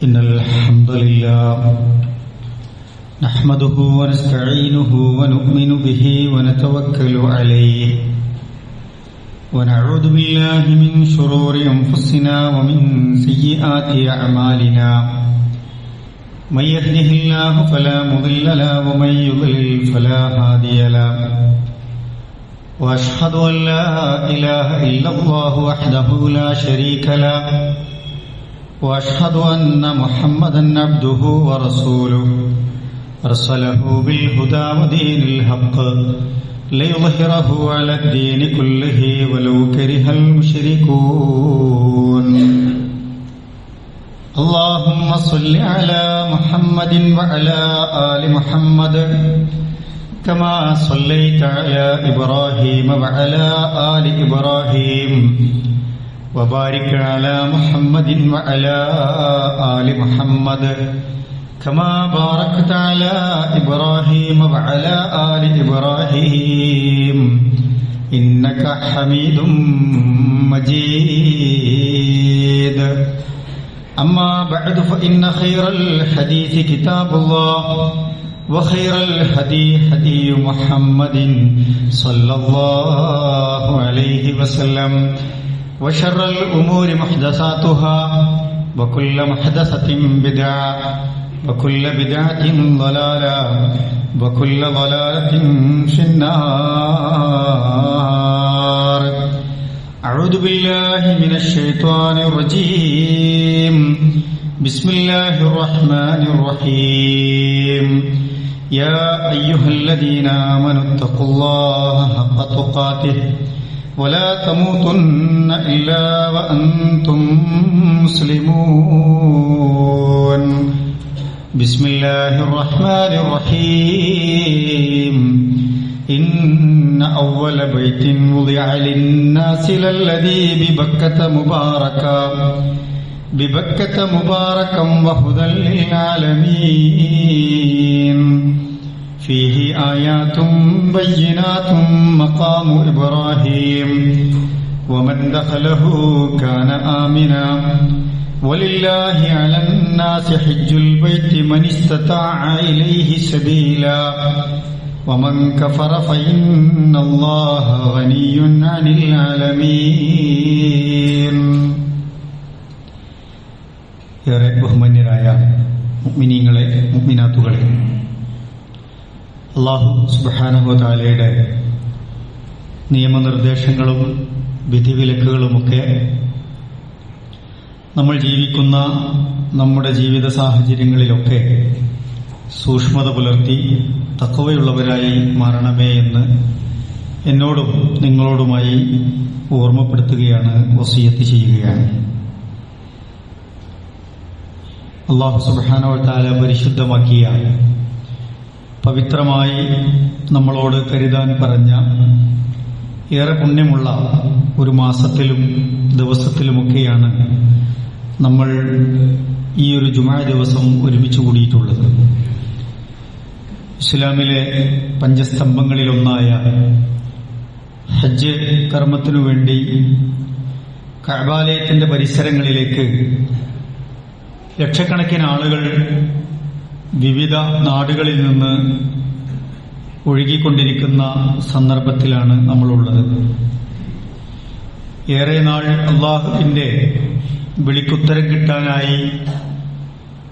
إن الحمد لله نحمده ونستعينه ونؤمن به ونتوكل عليه ونعوذ بالله من شرور أنفسنا ومن سيئات أعمالنا من يهده الله فلا مضل له ومن يضلل فلا هادي له وأشهد أن لا إله إلا الله وحده لا شريك له وأشهد أن محمدا عبده ورسوله أرسله بالهدى ودين الحق ليظهره على الدين كله ولو كره المشركون اللهم صل على محمد وعلى آل محمد كما صليت على إبراهيم وعلى آل إبراهيم وبارك على محمد وعلى آل محمد كما باركت على إبراهيم وعلى آل إبراهيم إنك حميد مجيد أما بعد فإن خير الحديث كتاب الله وخير الهدي هدي محمد صلى الله عليه وسلم وشر الأمور محدثاتها وكل محدثة بدعة وكل بدعة ضلالة وكل ضلالة في النار أعوذ بالله من الشيطان الرجيم بسم الله الرحمن الرحيم يا أيها الذين آمنوا اتقوا الله حق تقاته ولا تموتن إلا وأنتم مسلمون بسم الله الرحمن الرحيم إن أول بيت وضع للناس للذي ببكة مباركا وهدى للعالمين فيه آيات بينات مقام إبراهيم ومن دخله كان آمنا ولله على الناس حج البيت من استطاع إليه سبيلا ومن كفر فإن الله غني عن العالمين ഏറെ ബഹുമാന്യരായ മുഅ്മിനീങ്ങളെ മുഅ്മിനാത്തുകളെ, അല്ലാഹു സുബ്ഹാനഹു വ തആലയുടെ നിയമനിർദ്ദേശങ്ങളും വിധിവിലക്കുകളുമൊക്കെ നമ്മൾ ജീവിക്കുന്ന നമ്മുടെ ജീവിത സാഹചര്യങ്ങളിലൊക്കെ സൂക്ഷ്മത പുലർത്തി തഖ്വയുള്ളവരായി മാറണമേ എന്ന് എന്നോടും നിങ്ങളോടുമായി ഓർമ്മപ്പെടുത്തുകയാണ്, വസിയത്ത് ചെയ്യുകയാണ്. അല്ലാഹു സുബ്ഹാനഹു വ തആല പരിശുദ്ധമാക്കിയ പവിത്രമായി നമ്മളോട് കരുതാൻ പറഞ്ഞ ഏറെ പുണ്യമുള്ള ഒരു മാസത്തിലും ദിവസത്തിലുമൊക്കെയാണ് നമ്മൾ ഈ ഒരു ജുമുഅ ദിവസം ഒരുമിച്ച് കൂടിയിട്ടുള്ളത്. ഇസ്ലാമിലെ പഞ്ചസ്തംഭങ്ങളിലൊന്നായ ഹജ്ജ് കർമ്മത്തിനു വേണ്ടി കഅബാലയത്തിന്റെ പരിസരങ്ങളിലേക്ക് ലക്ഷക്കണക്കിന് ആളുകൾ വിവിധ നാടുകളിൽ നിന്ന് ഒഴുകിക്കൊണ്ടിരിക്കുന്ന സന്ദർഭത്തിലാണ് നമ്മളുള്ളത്. ഏറെ നാൾ അള്ളാഹുവിന്റെ വിളിക്കുത്തരം കിട്ടാനായി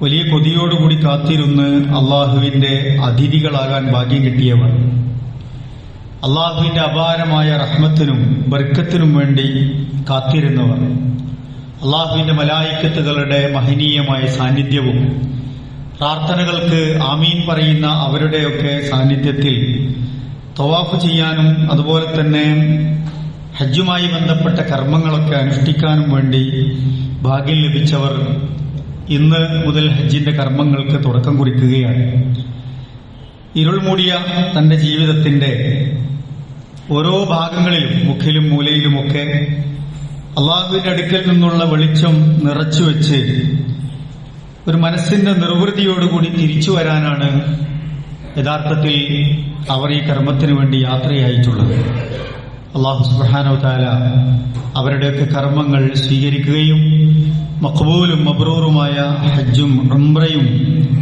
വലിയ കൊതിയോടുകൂടി കാത്തിരുന്ന് അള്ളാഹുവിന്റെ അതിഥികളാകാൻ ഭാഗ്യം കിട്ടിയവർ, അള്ളാഹുവിന്റെ അപാരമായ റഹ്മത്തിനും ബർക്കത്തിനും വേണ്ടി കാത്തിരുന്നവർ, അള്ളാഹുവിന്റെ മലായിക്കത്തുകളുടെ മഹനീയമായ സാന്നിധ്യവും പ്രാർത്ഥനകൾക്ക് ആമീൻ പറയുന്ന അവരുടെയൊക്കെ സാന്നിധ്യത്തിൽ തവാഫ് ചെയ്യാനും അതുപോലെ തന്നെ ഹജ്ജുമായി ബന്ധപ്പെട്ട കർമ്മങ്ങളൊക്കെ അനുഷ്ഠിക്കാനും വേണ്ടി ഭാഗ്യം ലഭിച്ചവർ ഇന്ന് മുതൽ ഹജ്ജിന്റെ കർമ്മങ്ങൾക്ക് തുടക്കം കുറിക്കുകയാണ്. ഇരുൾ മൂടിയ തന്റെ ജീവിതത്തിന്റെ ഓരോ ഭാഗങ്ങളിലും മുഖിലും മൂലയിലുമൊക്കെ അള്ളാഹുവിന്റെ അടുക്കൽ നിന്നുള്ള വെളിച്ചം നിറച്ചുവെച്ച് ഒരു മനസ്സിന്റെ നിർവൃതിയോടുകൂടി തിരിച്ചു വരാനാണ് യഥാർത്ഥത്തിൽ അവർ ഈ കർമ്മത്തിനു വേണ്ടി യാത്രയായിട്ടുള്ളത്. അല്ലാഹു സുബ്ഹാനഹു വ തആല അവരുടെയൊക്കെ കർമ്മങ്ങൾ സ്വീകരിക്കുകയും മഖ്ബൂലും മബ്റൂറുമായ ഹജ്ജും ഉംറയും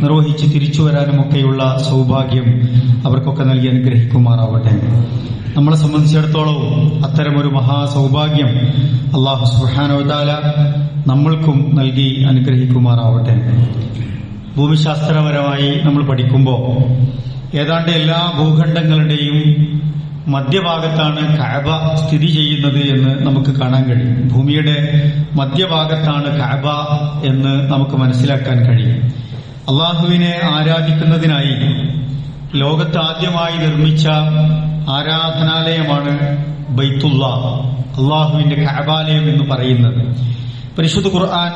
നിർവഹിച്ച് തിരിച്ചു വരാനുമൊക്കെയുള്ള സൗഭാഗ്യം അവർക്കൊക്കെ നൽകി അനുഗ്രഹിക്കുമാറാവട്ടെ. നമ്മളെ സംബന്ധിച്ചിടത്തോളം അത്തരമൊരു മഹാസൗഭാഗ്യം അല്ലാഹു സുബ്ഹാനഹു വ തആല നമ്മൾക്കും നൽകി അനുഗ്രഹിക്കുമാറാവട്ടെ. ഭൂമിശാസ്ത്രപരമായി നമ്മൾ പഠിക്കുമ്പോൾ ഏതാണ്ട് എല്ലാ ഭൂഖണ്ഡങ്ങളുടെയും മധ്യഭാഗത്താണ് കഅബ സ്ഥിതി ചെയ്യുന്നത് എന്ന് നമുക്ക് കാണാൻ കഴിയും. ഭൂമിയുടെ മധ്യഭാഗത്താണ് കഅബ എന്ന് നമുക്ക് മനസ്സിലാക്കാൻ കഴിയും. അള്ളാഹുവിനെ ആരാധിക്കുന്നതിനായി ലോകത്ത് ആദ്യമായി നിർമ്മിച്ച ആരാധനാലയമാണ് ബൈത്തുല്ലാ, അള്ളാഹുവിന്റെ കഅബാലയം എന്ന് പറയുന്നത്. പരിശുദ്ധ ഖുർആൻ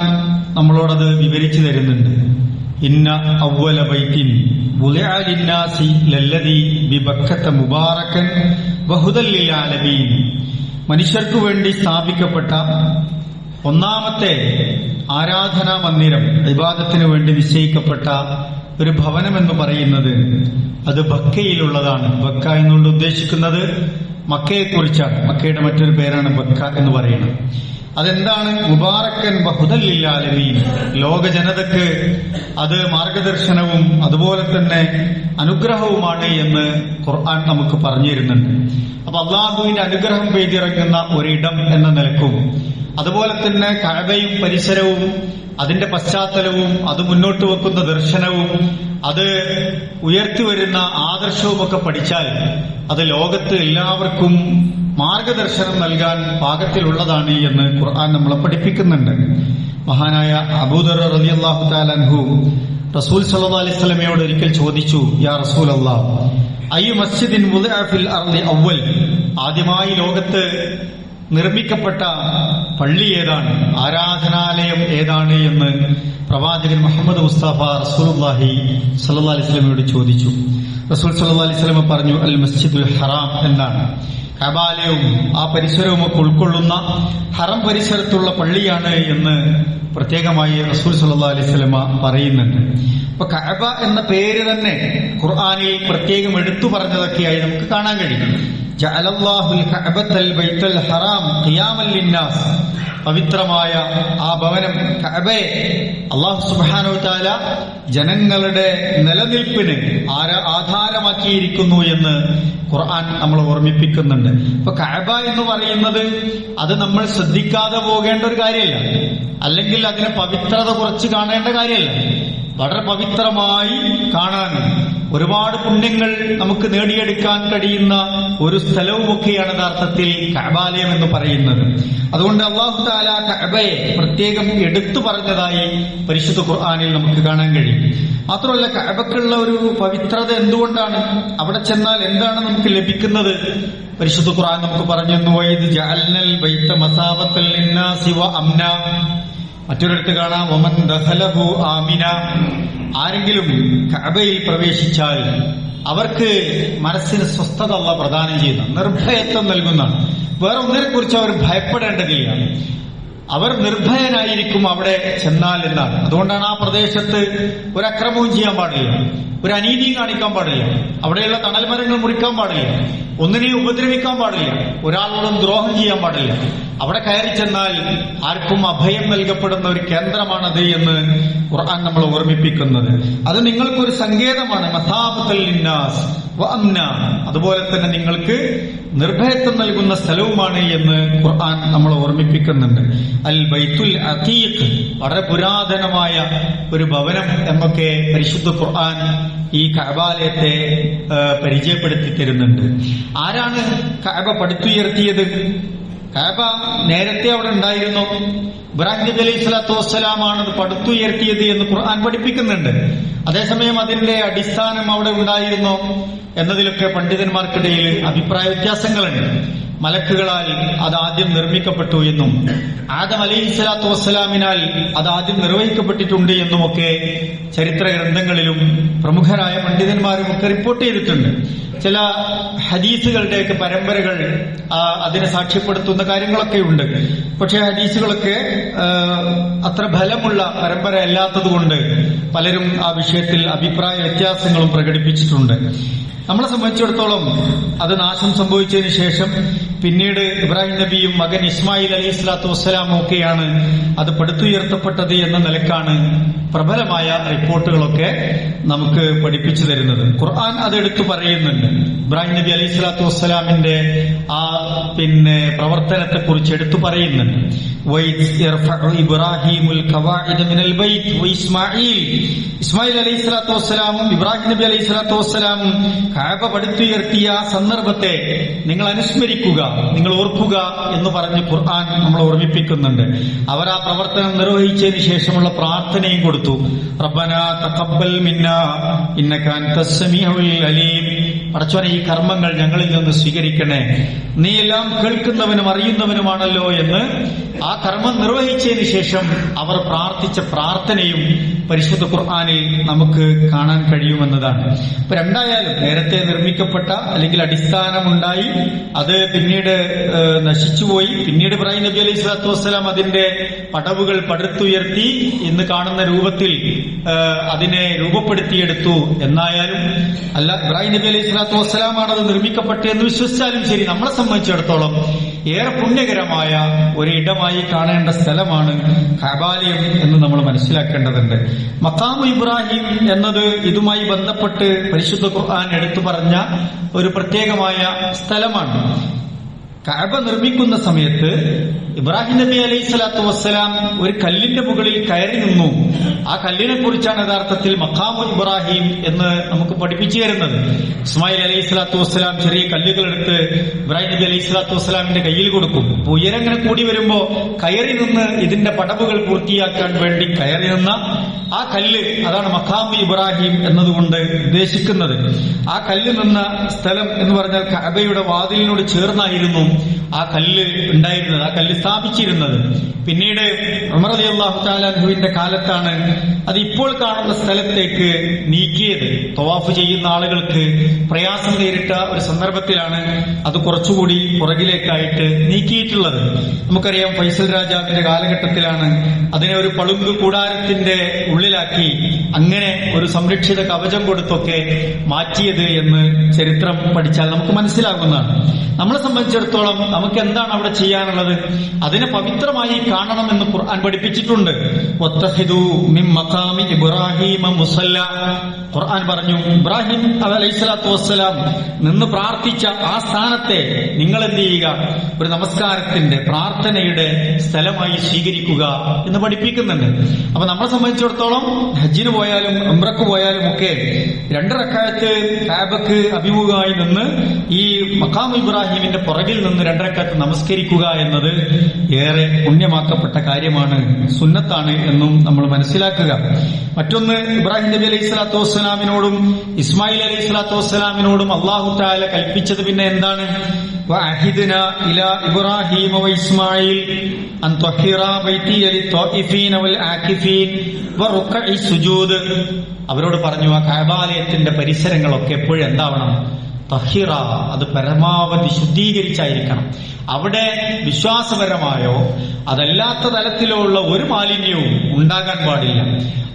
നമ്മളോടത് വിവരിച്ചു തരുന്നുണ്ട്. ഇന്ന അവ്വല ബൈത്തിൻ വുളിഅ ലിന്നാസി ലല്ലദീ ബിബക്കത മുബാറകൻ വഹുദൽ ലിൽ ആലമീൻ. മനുഷ്യർക്കു വേണ്ടി സ്ഥാപിക്കപ്പെട്ട ഒന്നാമത്തെ ആരാധനാ മന്ദിരം, ഇബാദത്തിനു വേണ്ടി നിശ്ചയിക്കപ്പെട്ട ഒരു ഭവനം എന്ന് പറയുന്നത് അത് ബക്കയിലുള്ളതാണ്. ബക്ക എന്നുകൊണ്ട് ഉദ്ദേശിക്കുന്നത് മക്കയെക്കുറിച്ചാണ്. മക്കയുടെ മറ്റൊരു പേരാണ് ബക്ക എന്ന് പറയുന്നത്. അതെന്താണ്? മുബാറക്കൻ ബഹുദൽ ലിൽ ആലമീൻ, ലോക ജനതക്ക് അത് മാർഗദർശനവും അതുപോലെ തന്നെ അനുഗ്രഹവുമാണ് എന്ന് ഖുർആൻ നമുക്ക് പറഞ്ഞു തരുന്നുണ്ട്. അപ്പൊ അള്ളാഹുവിന്റെ അനുഗ്രഹം പെയ്തിറങ്ങുന്ന ഒരിടം എന്ന നിലക്കും അതുപോലെ തന്നെ കഅബയും പരിസരവും അതിന്റെ പശ്ചാത്തലവും അത് മുന്നോട്ട് വെക്കുന്ന ദർശനവും അത് ഉയർത്തിവരുന്ന ആദർശവും ഒക്കെ പഠിച്ചാൽ അത് ലോകത്ത് എല്ലാവർക്കും മാർഗദർശനം നൽകാൻ പാകത്തിലുള്ളതാണ് എന്ന് ഖുർആൻ നമ്മളെ പഠിപ്പിക്കുന്നുണ്ട്. മഹാനായ അബൂദർ റളിയല്ലാഹു തആല അൻഹു റസൂൽ സല്ലല്ലാഹു അലൈഹി വസല്ലമയോട് ഒരിക്കൽ ചോദിച്ചു, യാ റസൂലല്ലാഹ്, അയ്യു മസ്ജിദിൻ വുദിഅ ഫിൽ അർളി അവ്വൽ, ആദ്യമായി ലോകത്ത് നിർമ്മിക്കപ്പെട്ട പള്ളി ഏതാണ്, ആരാധനാലയം ഏതാണ് എന്ന് പ്രവാചകൻ മുഹമ്മദ് മുസ്തഫ റസൂലുള്ളാഹി സ്വല്ലല്ലാഹു അലൈഹി വസല്ലമയോട് ചോദിച്ചു. റസൂൽ സ്വല്ലല്ലാഹു അലൈഹി വസല്ലമ പറഞ്ഞു, അൽ മസ്ജിദുൽ ഹറാം എന്നാണ്. കഅബാലയവും ആ പരിസരവും ഒക്കെ ഉൾക്കൊള്ളുന്ന ഹറം പരിസരത്തുള്ള പള്ളിയാണ് എന്ന് പ്രത്യേകമായി റസൂൽ സ്വല്ലല്ലാഹു അലൈഹി വസല്ലമ പറയുന്നുണ്ട്. അപ്പൊ കഅബ എന്ന പേര് തന്നെ ഖുർആനിൽ പ്രത്യേകം എടുത്തു പറഞ്ഞതൊക്കെയായി നമുക്ക് കാണാൻ കഴിയും. ജഅലല്ലാഹുൽ കഅബത്തൽ ബൈത്തുൽ ഹറാം ഖിയാമൻ ലിന്നാസ്, പവിത്രമായ ആ ഭവനം കഅബയെ അല്ലാഹു സുബ്ഹാനഹു വ തആല ജനങ്ങളുടെ നിലനിൽപ്പിന് ആധാരമാക്കിയിരിക്കുന്നു എന്ന് ഖുർആൻ നമ്മൾ ഓർമ്മിപ്പിക്കുന്നുണ്ട്. ഇപ്പൊ കഅബ എന്ന് പറയുന്നത് അത് നമ്മൾ ശ്രദ്ധിക്കാതെ പോകേണ്ട ഒരു കാര്യമല്ല, അല്ലെങ്കിൽ അതിനെ പവിത്രത കുറച്ച് കാണേണ്ട കാര്യമല്ല. വളരെ പവിത്രമായി കാണാൻ ഒരുപാട് പുണ്യങ്ങൾ നമുക്ക് നേടിയെടുക്കാൻ കഴിയുന്ന ഒരു സ്ഥലവുമൊക്കെയാണ് യഥാർത്ഥത്തിൽ കഅബാലയം എന്ന് പറയുന്നത്. അതുകൊണ്ട് അല്ലാഹു തആല കഅബയെ പ്രത്യേകം എടുത്തു പറഞ്ഞതായി പരിശുദ്ധ ഖുർആനിൽ നമുക്ക് കാണാൻ കഴിയും. മാത്രമല്ല, കഅബക്കുള്ള ഒരു പവിത്രത എന്തുകൊണ്ടാണ്, അവിടെ ചെന്നാൽ എന്താണ് നമുക്ക് ലഭിക്കുന്നത്? പരിശുദ്ധ ഖുർആൻ നമുക്ക് പറഞ്ഞു തന്നു, വഇദ് ജഅൽനൽ ബൈത മസാബത്തൽ ലിന്നാസി വ അംന. മറ്റൊരിടത്ത് കാണാം, വമൻ ദഖലഹു ആമിന. ആരെങ്കിലും കഅബയിൽ പ്രവേശിച്ചാൽ അവർക്ക് മനസ്സിന് സ്വസ്ഥത അല്ലാഹു പ്രദാനം ചെയ്യുന്ന, നിർഭയത്വം നൽകുന്ന, വേറെ ഒന്നിനെ കുറിച്ച് അവർ ഭയപ്പെടേണ്ടതില്ല, അവർ നിർഭയനായിരിക്കും അവിടെ ചെന്നാൽ എന്നാണ്. അതുകൊണ്ടാണ് ആ പ്രദേശത്ത് ഒരു അക്രമവും ചെയ്യാൻ പാടില്ല, ഒരു അനീതിയും കാണിക്കാൻ പാടില്ല, അവിടെയുള്ള തണൽ മരങ്ങൾ മുറിക്കാൻ പാടില്ല, ഒന്നിനെയും ഉപദ്രവിക്കാൻ പാടില്ല, ഒരാളോടും ദ്രോഹം ചെയ്യാൻ പാടില്ല. അവിടെ കയറി ചെന്നാൽ ആർക്കും അഭയം നൽകപ്പെടുന്ന ഒരു കേന്ദ്രമാണത് എന്ന് ഖുർആൻ നമ്മൾ ഓർമ്മിപ്പിക്കുന്നത്. അത് നിങ്ങൾക്കൊരു സങ്കേതമാണ്, മസാബത്തുൽ ലിന്നാസ് വ അംന, അതുപോലെ തന്നെ നിങ്ങൾക്ക് നിർഭയത്വം നൽകുന്ന സ്ഥലവുമാണ് എന്ന് ഖുർആൻ നമ്മൾ ഓർമ്മിപ്പിക്കുന്നുണ്ട്. അൽ ബൈത്തുൽ അതീഖ്, വളരെ പുരാതനമായ ഒരു ഭവനം എന്നൊക്കെ പരിശുദ്ധ ഖുർആൻ ഈ കഅബാലയത്തെ പരിചയപ്പെടുത്തി തരുന്നുണ്ട്. ആരാണ് കഅബ പടുത്തുയർത്തിയത്? കഅബ നേരത്തെ അവിടെ ഉണ്ടായിരുന്നു. ഇബ്രാഹിം നബി അലൈഹി സ്വലാത്തു വസ്സലാമാണ് അത് പടുത്തുയർത്തിയത് എന്ന് ഖുർആൻ പഠിപ്പിക്കുന്നുണ്ട്. അതേസമയം അതിന്റെ അടിസ്ഥാനം അവിടെ ഉണ്ടായിരുന്നോ എന്നതിലൊക്കെ പണ്ഡിതന്മാർക്കിടയിൽ അഭിപ്രായ വ്യത്യാസങ്ങളുണ്ട്. മലക്കുകളാൽ അത് ആദ്യം നിർമ്മിക്കപ്പെട്ടു എന്നും ആദം അലൈഹി സ്വലാത്തു വസ്സലാമിനാൽ അത് ആദ്യം നിർവഹിക്കപ്പെട്ടിട്ടുണ്ട് എന്നുമൊക്കെ ചരിത്ര ഗ്രന്ഥങ്ങളിലും പ്രമുഖരായ പണ്ഡിതന്മാരും ഒക്കെ റിപ്പോർട്ട് ചെയ്തിട്ടുണ്ട്. ചില ഹദീസുകളുടെയൊക്കെ പരമ്പരകൾ അതിനെ സാക്ഷ്യപ്പെടുത്തുന്ന കാര്യങ്ങളൊക്കെ ഉണ്ട്. പക്ഷെ ഹദീസുകളൊക്കെ അത്ര ഫലമുള്ള പരമ്പര അല്ലാത്തതുകൊണ്ട് പലരും ആ വിഷയത്തിൽ അഭിപ്രായ വ്യത്യാസങ്ങളും പ്രകടിപ്പിച്ചിട്ടുണ്ട്. നമ്മളെ സംബന്ധിച്ചിടത്തോളം അത് നാശം സംഭവിച്ചതിന് ശേഷം പിന്നീട് ഇബ്രാഹിം നബിയും മകൻ ഇസ്മായിൽ അലൈഹി സ്വലാത്തു വസ്സലാമും ഒക്കെയാണ് അത് പടുത്തുയർത്തപ്പെട്ടത് എന്ന നിലക്കാണ് പ്രബലമായ റിപ്പോർട്ടുകളൊക്കെ നമുക്ക് പഠിപ്പിച്ചു തരുന്നത്. ഖുർആൻ അത് എടുത്തു പറയുന്നുണ്ട്. ഇബ്രാഹിം നബി അലൈഹി സ്വലാത്തു വസ്സലാമിന്റെ ആ പ്രവർത്തനത്തെ കുറിച്ച് എടുത്തു പറയുന്നുണ്ട്. ഇസ്മായിൽ അലൈഹി സ്വലാത്തു വസ്സലാമും ഇബ്രാഹിം നബി അലൈഹി സ്വലാത്തു വസ്സലാമും കഅബ പടുത്തുയർത്തിയ സന്ദർഭത്തെ നിങ്ങൾ അനുസ്മരിക്കുക, നിങ്ങൾ ഓർക്കുക എന്ന് പറഞ്ഞ് ഖുർആൻ നമ്മളെ ഓർമ്മിപ്പിക്കുന്നുണ്ട്. അവർ ആ പ്രവർത്തനം നിർവഹിച്ചതിന് ശേഷമുള്ള പ്രാർത്ഥനയും കൊടുത്തു. റബ്ബനാ തഖബ്ബൽ മിന്നാ ഇന്നക അൻതസ് സമീഉൽ അലീം. പടച്ചോനെ, ഈ കർമ്മങ്ങൾ ഞങ്ങളിൽ നിന്ന് സ്വീകരിക്കണേ, നീ എല്ലാം കേൾക്കുന്നവനും അറിയുന്നവനുമാണല്ലോ എന്ന് ആ കർമ്മം നിർവഹിച്ചതിന് ശേഷം അവർ പ്രാർത്ഥിച്ച പ്രാർത്ഥനയും പരിശുദ്ധ ഖുർആനിൽ നമുക്ക് കാണാൻ കഴിയുമെന്നതാണ്. ഇപ്പൊ രണ്ടായാലും നേരത്തെ നിർമ്മിക്കപ്പെട്ട അല്ലെങ്കിൽ അടിസ്ഥാനമുണ്ടായി അത് പിന്നീട് നശിച്ചുപോയി. പിന്നീട് ഇബ്രാഹിം നബി അലൈഹി സ്വലാത്തു വസ്സലാം അതിന്റെ പടവുകൾ പടുത്തുയർത്തി ഇന്ന് കാണുന്ന രൂപത്തിൽ അതിനെ രൂപപ്പെടുത്തിയെടുത്തു. എന്നായാലും അല്ല, ഇബ്രാഹിം നബി അലൈഹി സ്വലാത്തു വസ്സലാമാണ് അത് നിർമ്മിക്കപ്പെട്ടത് എന്ന് വിശ്വസിച്ചാലും ശരി, നമ്മളെ സംബന്ധിച്ചിടത്തോളം ഏറെ പുണ്യകരമായ ഒരിടമായി കാണേണ്ട സ്ഥലമാണ് കഅബാലയം എന്ന് നമ്മൾ മനസ്സിലാക്കേണ്ടതുണ്ട്. മഖാമു ഇബ്രാഹിം എന്നത് ഇതുമായി ബന്ധപ്പെട്ട് പരിശുദ്ധ ഖുർആൻ എടുത്തു പറഞ്ഞ ഒരു പ്രത്യേകമായ സ്ഥലമാണ്. കഅബ നിർമ്മിക്കുന്ന സമയത്ത് ഇബ്രാഹിം നബി അലൈഹി സ്വലാത്തു വസ്സലാം ഒരു കല്ലിന്റെ മുകളിൽ കയറി നിന്നു. ആ കല്ലിനെ കുറിച്ചാണ് യഥാർത്ഥത്തിൽ മഖാമു ഇബ്രാഹിം എന്ന് നമുക്ക് പഠിപ്പിച്ചു തരുന്നത്. ഇസ്മായിൽ അലൈഹി സ്വലാത്തു വസ്സലാം ചെറിയ കല്ലുകൾ എടുത്ത് ഇബ്രാഹിം നബി അലൈഹി സ്വലാത്തു വസ്സലാമിന്റെ കയ്യിൽ കൊടുക്കും. ഉയരങ്ങനെ കൂടി വരുമ്പോ കയറി നിന്ന് ഇതിന്റെ പടവുകൾ പൂർത്തിയാക്കാൻ വേണ്ടി കയറി നിന്ന ആ കല്ല്, അതാണ് മഖാമു ഇബ്രാഹിം എന്നതുകൊണ്ട് ഉദ്ദേശിക്കുന്നത്. ആ കല്ല് നിന്ന സ്ഥലം എന്ന് പറഞ്ഞാൽ കഅബയുടെ വാതിലിനോട് ചേർന്നായിരുന്നു ആ കല്ല് ഉണ്ടായിരുന്നത്, ആ കല്ല് സ്ഥാപിച്ചിരുന്നത്. പിന്നീട് ഉമർ റളിയല്ലാഹു തആല അൻഹുവിന്റെ കാലത്താണ് അത് ഇപ്പോൾ കാണുന്ന സ്ഥലത്തേക്ക് നീക്കിയത്. തവാഫ് ചെയ്യുന്ന ആളുകൾക്ക് പ്രയാസം നേരിട്ട ഒരു സന്ദർഭത്തിലാണ് അത് കുറച്ചുകൂടി പുറകിലേക്കായിട്ട് നീക്കിയിട്ടുള്ളത്. നമുക്കറിയാം, ഫൈസൽ രാജാവിന്റെ കാലഘട്ടത്തിലാണ് അതിനെ ഒരു പളുങ്ക് കൂടാരത്തിന്റെ ഉള്ളിലാക്കി അങ്ങനെ ഒരു സംരക്ഷിത കവചം കൊടുത്തൊക്കെ മാറ്റിയത് എന്ന് ചരിത്രം പഠിച്ചാൽ നമുക്ക് മനസ്സിലാകുന്നതാണ്. നമ്മളെ സംബന്ധിച്ചിടത്തോളം നമുക്ക് എന്താണ് അവിടെ ചെയ്യാനുള്ളത്? അതിനെ പവിത്രമായി കാണണമെന്ന് ഖുർആൻ പഠിപ്പിച്ചിട്ടുണ്ട്. വത്തഖിദു മിൻ മഖാമി ഇബ്രാഹീമ മുസല്ല. ഖുർആൻ പറഞ്ഞു, ഇബ്രാഹിം അലൈഹി സ്വലാത്തു വസ്സലാം നിന്ന് പ്രാർത്ഥിച്ച ആ സ്ഥാനത്തെ നിങ്ങൾ എന്ത് ചെയ്യുക? ഒരു നമസ്കാരത്തിന്റെ പ്രാർത്ഥനയുടെ സ്ഥലമായി സ്വീകരിക്കുക എന്ന് പഠിപ്പിക്കുന്നുണ്ട്. അപ്പൊ നമ്മളെ സംബന്ധിച്ചിടത്തോളം ഹജ്ജിന് പോയാലും ഉംറക്ക് പോയാലും ഒക്കെ 2 റക്അത്ത് കഅബക്ക് അഭിമുഖമായി നിന്ന് ഈ മഖാം ഇബ്രാഹിമിന്റെ പുറകിൽ നിന്ന് 2 റക്അത്ത് നമസ്കരിക്കുക എന്നത് ഏറെ പുണ്യമാക്കപ്പെട്ട കാര്യമാണ്, സുന്നത്താണ് എന്നും നമ്മൾ മനസ്സിലാക്കുക. മറ്റൊന്ന്, ഇബ്രാഹിം നബി അലൈഹി സ്വലാത്തു വസ്സലാമിനോടും ഇസ്മായിൽ അലൈഹി സ്വലാത്തു വസ്സലാമിനോടും അല്ലാഹു തആല കൽപ്പിച്ചത് പിന്നെ എന്താണ്? വഅഹിദ്നാ ഇലാ ഇബ്രാഹീമ വഇസ്മായിൽ അൻ തഹിറാ ബൈതി ലിത്വാഇഫീന വൽ ആകിഫീൻ വറുക്കഇ സുജൂദ്. അവരോട് പറഞ്ഞു, ആ കഅബാലയത്തിന്റെ പരിസരങ്ങളൊക്കെ എപ്പോഴും എന്താവണം? തഹിറ, അത് പരമാവധി ശുദ്ധീകരിച്ചായിരിക്കണം. അവിടെ വിശ്വാസപരമായോ അതല്ലാത്ത തലത്തിലോ ഉള്ള ഒരു മാലിന്യവും ഉണ്ടാകാൻ പാടില്ല.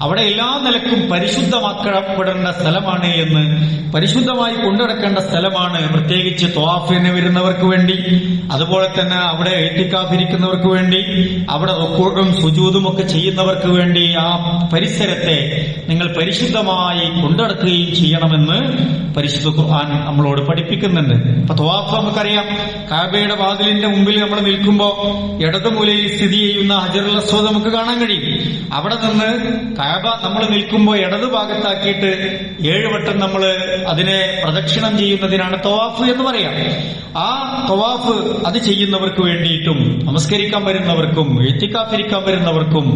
അവിടെ എല്ലാ നിലക്കും പരിശുദ്ധമാക്കപ്പെടേണ്ട സ്ഥലമാണ് എന്ന്, പരിശുദ്ധമായി കൊണ്ടുനടക്കേണ്ട സ്ഥലമാണ്. പ്രത്യേകിച്ച് ത്വാഫിന് വരുന്നവർക്ക് വേണ്ടി, അതുപോലെ തന്നെ അവിടെ ഇത്തിക്കാഫിരിക്കുന്നവർക്ക് വേണ്ടി, അവിടെ റുക്കൂഉം സുജൂദും ഒക്കെ ചെയ്യുന്നവർക്ക് വേണ്ടി ആ പരിസരത്തെ നിങ്ങൾ പരിശുദ്ധമായി കൊണ്ടുനടക്കുകയും ചെയ്യണമെന്ന് പരിശുദ്ധ ഖുർആൻ നമ്മളോട് പഠിപ്പിക്കുന്നുണ്ട്. അപ്പൊ ത്വാഫ് നമുക്കറിയാം, കഅബയുടെ വാതിലിന്റെ മുമ്പിൽ നമ്മൾ നിൽക്കുമ്പോൾ ഇടതുമൂലയിൽ സ്ഥിതി ചെയ്യുന്ന ഹജറുൽ അസ്വദ് നമുക്ക് കാണാൻ കഴിയും. അവിടെ നിന്ന് കഅബ നമ്മൾ നിൽക്കുമ്പോൾ ഇടതു ഭാഗത്താക്കിയിട്ട് 7 വട്ടം നമ്മൾ അതിനെ പ്രദക്ഷിണം ചെയ്യുന്നതിനാണ് തവാഫ് എന്ന് പറയാം. ആ തവാഫ് അത് ചെയ്യുന്നവർക്ക് വേണ്ടിയിട്ടും നമസ്കരിക്കാൻ വരുന്നവർക്കും ഇത്തിക്കാഫിരിക്കാൻ വരുന്നവർക്കും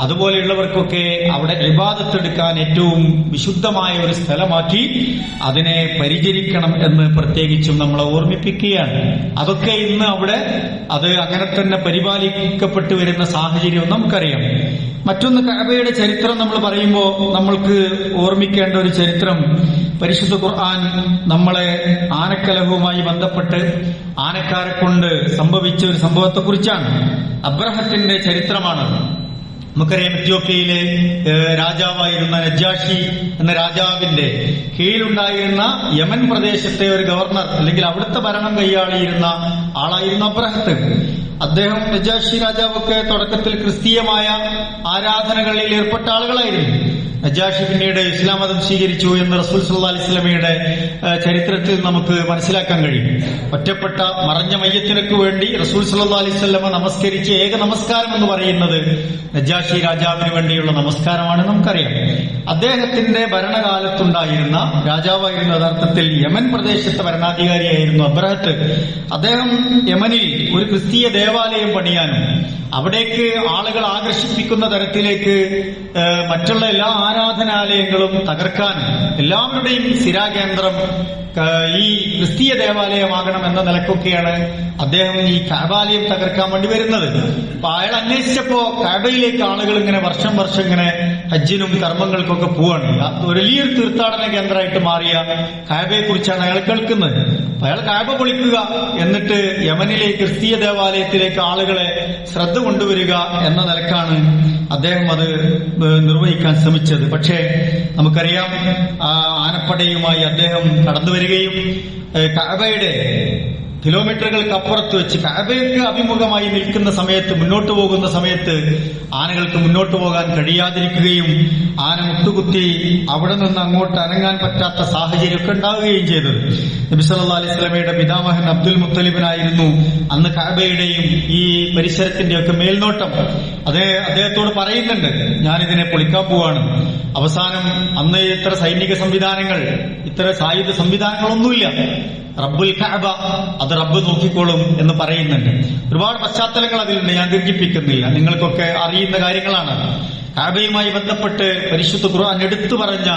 അതുപോലെയുള്ളവർക്കൊക്കെ അവിടെ ഇബാദത്ത് എടുക്കാൻ ഏറ്റവും വിശുദ്ധമായ ഒരു സ്ഥലമാക്കി അതിനെ പരിചരിക്കണം എന്ന് പ്രത്യേകിച്ചും നമ്മളെ ഓർമ്മിപ്പിക്കുകയാണ്. അതൊക്കെ ഇന്ന് അവിടെ അത് അങ്ങനെ തന്നെ പരിപാലിക്കപ്പെട്ടു വരുന്ന സാഹചര്യം നമുക്കറിയാം. മറ്റൊന്ന്, കഅബയുടെ ചരിത്രം നമ്മൾ പറയുമ്പോൾ നമ്മൾക്ക് ഓർമ്മിക്കേണ്ട ഒരു ചരിത്രം, പരിശുദ്ധ ഖുർആൻ നമ്മളെ ആനക്കലഹവുമായി ബന്ധപ്പെട്ട് ആനക്കാരെ കൊണ്ട് സംഭവിച്ച ഒരു സംഭവത്തെക്കുറിച്ചാണ്. അബ്രഹത്തിന്റെ ചരിത്രമാണ്. നമുക്കറിയാം എത്യോപ്യയിലെ രാജാവായിരുന്ന നജാഷി എന്ന രാജാവിന്റെ കീഴിലുണ്ടായിരുന്ന യമൻ പ്രദേശത്തെ ഒരു ഗവർണർ അല്ലെങ്കിൽ അവിടുത്തെ ഭരണം കൈയാളിയിരുന്ന ആളായിരുന്നു അബ്രഹത്ത്. അദ്ദേഹം നജാഷി രാജാവൊക്കെ തുടക്കത്തിൽ ക്രിസ്തീയമായ ആരാധനകളിൽ ഏർപ്പെട്ട ആളുകളായിരുന്നു. നജാഷി പിന്നീട് ഇസ്ലാം മതം സ്വീകരിച്ചു എന്ന് റസൂൽ സല്ലല്ലാഹു അലൈഹി വസല്ലമയുടെ ചരിത്രത്തിൽ നമുക്ക് മനസ്സിലാക്കാൻ കഴിയും. ഒറ്റപ്പെട്ട മറഞ്ഞ മയ്യത്തിനൊക്കെ വേണ്ടി റസൂൽ സല്ലല്ലാഹു അലൈഹി വസല്ലമ നമസ്കരിച്ച ഏക നമസ്കാരം എന്ന് പറയുന്നത് നജാഷി രാജാവിന് വേണ്ടിയുള്ള നമസ്കാരമാണ്. നമുക്കറിയാം അദ്ദേഹത്തിന്റെ ഭരണകാലത്തുണ്ടായിരുന്ന രാജാവായിരുന്ന യഥാർത്ഥത്തിൽ യമൻ പ്രദേശത്തെ ഭരണാധികാരിയായിരുന്നു അബ്രഹത്ത്. അദ്ദേഹം യമനിൽ ഒരു ക്രിസ്തീയ ദേവാലയം പണിയാനും അവിടേക്ക് ആളുകൾ ആകർഷിപ്പിക്കുന്ന തരത്തിലേക്ക് മറ്റുള്ള എല്ലാ ആരാധനാലയങ്ങളും തകർക്കാനും എല്ലാവരുടെയും സ്ഥിരാകേന്ദ്രം ഈ ക്രിസ്തീയ ദേവാലയമാകണം എന്ന നിലക്കൊക്കെയാണ് അദ്ദേഹം ഈ കഅബാലയം തകർക്കാൻ വേണ്ടി വരുന്നത്. അപ്പൊ അയാൾ അന്വേഷിച്ചപ്പോ കഅബയിലേക്ക് ആളുകൾ ഇങ്ങനെ വർഷം ഇങ്ങനെ ഹജ്ജിനും കർമ്മങ്ങൾക്കൊക്കെ പോവാണ്. ഒരു വലിയൊരു തീർത്ഥാടന കേന്ദ്രമായിട്ട് മാറിയ കഅബയെ കുറിച്ചാണ് അയാൾ കേൾക്കുന്നത്. അയാൾ കഅബ പൊളിക്കുക, എന്നിട്ട് യമനിലെ ക്രിസ്തീയ ദേവാലയത്തിലേക്ക് ആളുകളെ ശ്രദ്ധ കൊണ്ടുവരിക എന്ന നിലക്കാണ് അദ്ദേഹം അത് നിർവഹിക്കാൻ ശ്രമിച്ചത്. പക്ഷേ നമുക്കറിയാം ആനപ്പടയുമായി അദ്ദേഹം കടന്നു വരികയും കഅബയുടെ കിലോമീറ്ററുകൾക്ക് അപ്പുറത്ത് വെച്ച് കഅബയ്ക്ക് അഭിമുഖമായി നിൽക്കുന്ന സമയത്ത് മുന്നോട്ട് പോകുന്ന സമയത്ത് ആനകൾക്ക് മുന്നോട്ട് പോകാൻ കഴിയാതിരിക്കുകയും ആന മുട്ടുകുത്തി അവിടെ നിന്ന് അങ്ങോട്ട് അനങ്ങാൻ പറ്റാത്ത സാഹചര്യമൊക്കെ ഉണ്ടാവുകയും ചെയ്തത്. നബി സല്ലല്ലാഹു അലൈഹി വസല്ലമയുടെ പിതാമഹൻ അബ്ദുൽ മുത്തലിബിനായിരുന്നു അന്ന് കഅബയുടെയും ഈ പരിസരത്തിന്റെയൊക്കെ മേൽനോട്ടം. അദ്ദേഹത്തോട് പറയുന്നുണ്ട്, ഞാനിതിനെ പൊളിക്കാൻ പോവാണ്. അവസാനം അന്ന് ഇത്ര സൈനിക സംവിധാനങ്ങൾ, ഇത്ര സായുധ സംവിധാനങ്ങളൊന്നുമില്ല. റബ്ബുൽ കഅബ, അത് റബ്ബ് നോക്കിക്കോളും എന്ന് പറയുന്നുണ്ട്. ഒരുപാട് പശ്ചാത്തലങ്ങൾ അതിലുണ്ട്, ഞാൻ ദീർഘിപ്പിക്കുന്നില്ല, നിങ്ങൾക്കൊക്കെ അറിയുന്ന കാര്യങ്ങളാണ്. കഅബയുമായി ബന്ധപ്പെട്ട് പരിശുദ്ധ ഖുർആൻ എടുത്തു പറഞ്ഞ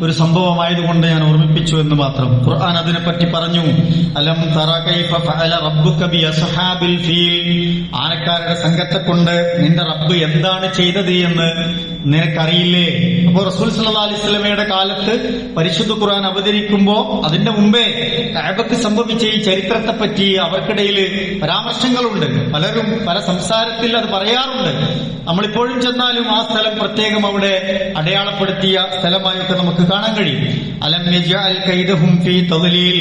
ഒരു സംഭവമായതുകൊണ്ട് ഞാൻ ഓർമ്മിപ്പിച്ചു എന്ന് മാത്രം. ഖുർആൻ അതിനെപ്പറ്റി പറഞ്ഞു, അലം തറ കൈഫ ഫഅല റബ്ബുക ബി അസ്ഹാബിൽ ഫീൽ, ആനക്കാരുടെ സംഘത്തെ കൊണ്ട് നിന്റെ റബ്ബ് എന്താണ് ചെയ്തത് എന്ന് നിനക്കറിയില്ലേ? അപ്പോൾ റസൂൽ സല്ലല്ലാഹു അലൈഹി വസല്ലമയുടെ കാലത്ത് പരിശുദ്ധ ഖുർആൻ അവതരിക്കുമ്പോ അതിന്റെ മുമ്പേ കഅബക്ക് സംഭവിച്ച ഈ ചരിത്രത്തെ പറ്റി അവർക്കിടയിൽ പരാമർശങ്ങളുണ്ട്. പലരും പല സംസാരത്തിൽ അത് പറയാറുണ്ട്. നമ്മളിപ്പോഴും ചെന്നാലും ആ സ്ഥലം പ്രത്യേകം അവിടെ അടയാളപ്പെടുത്തിയ സ്ഥലമായൊക്കെ നമുക്ക് കാണാൻ കഴിയും. അലം യജ്അൽ കൈദഹും ഫീ തദ്ലീൽ,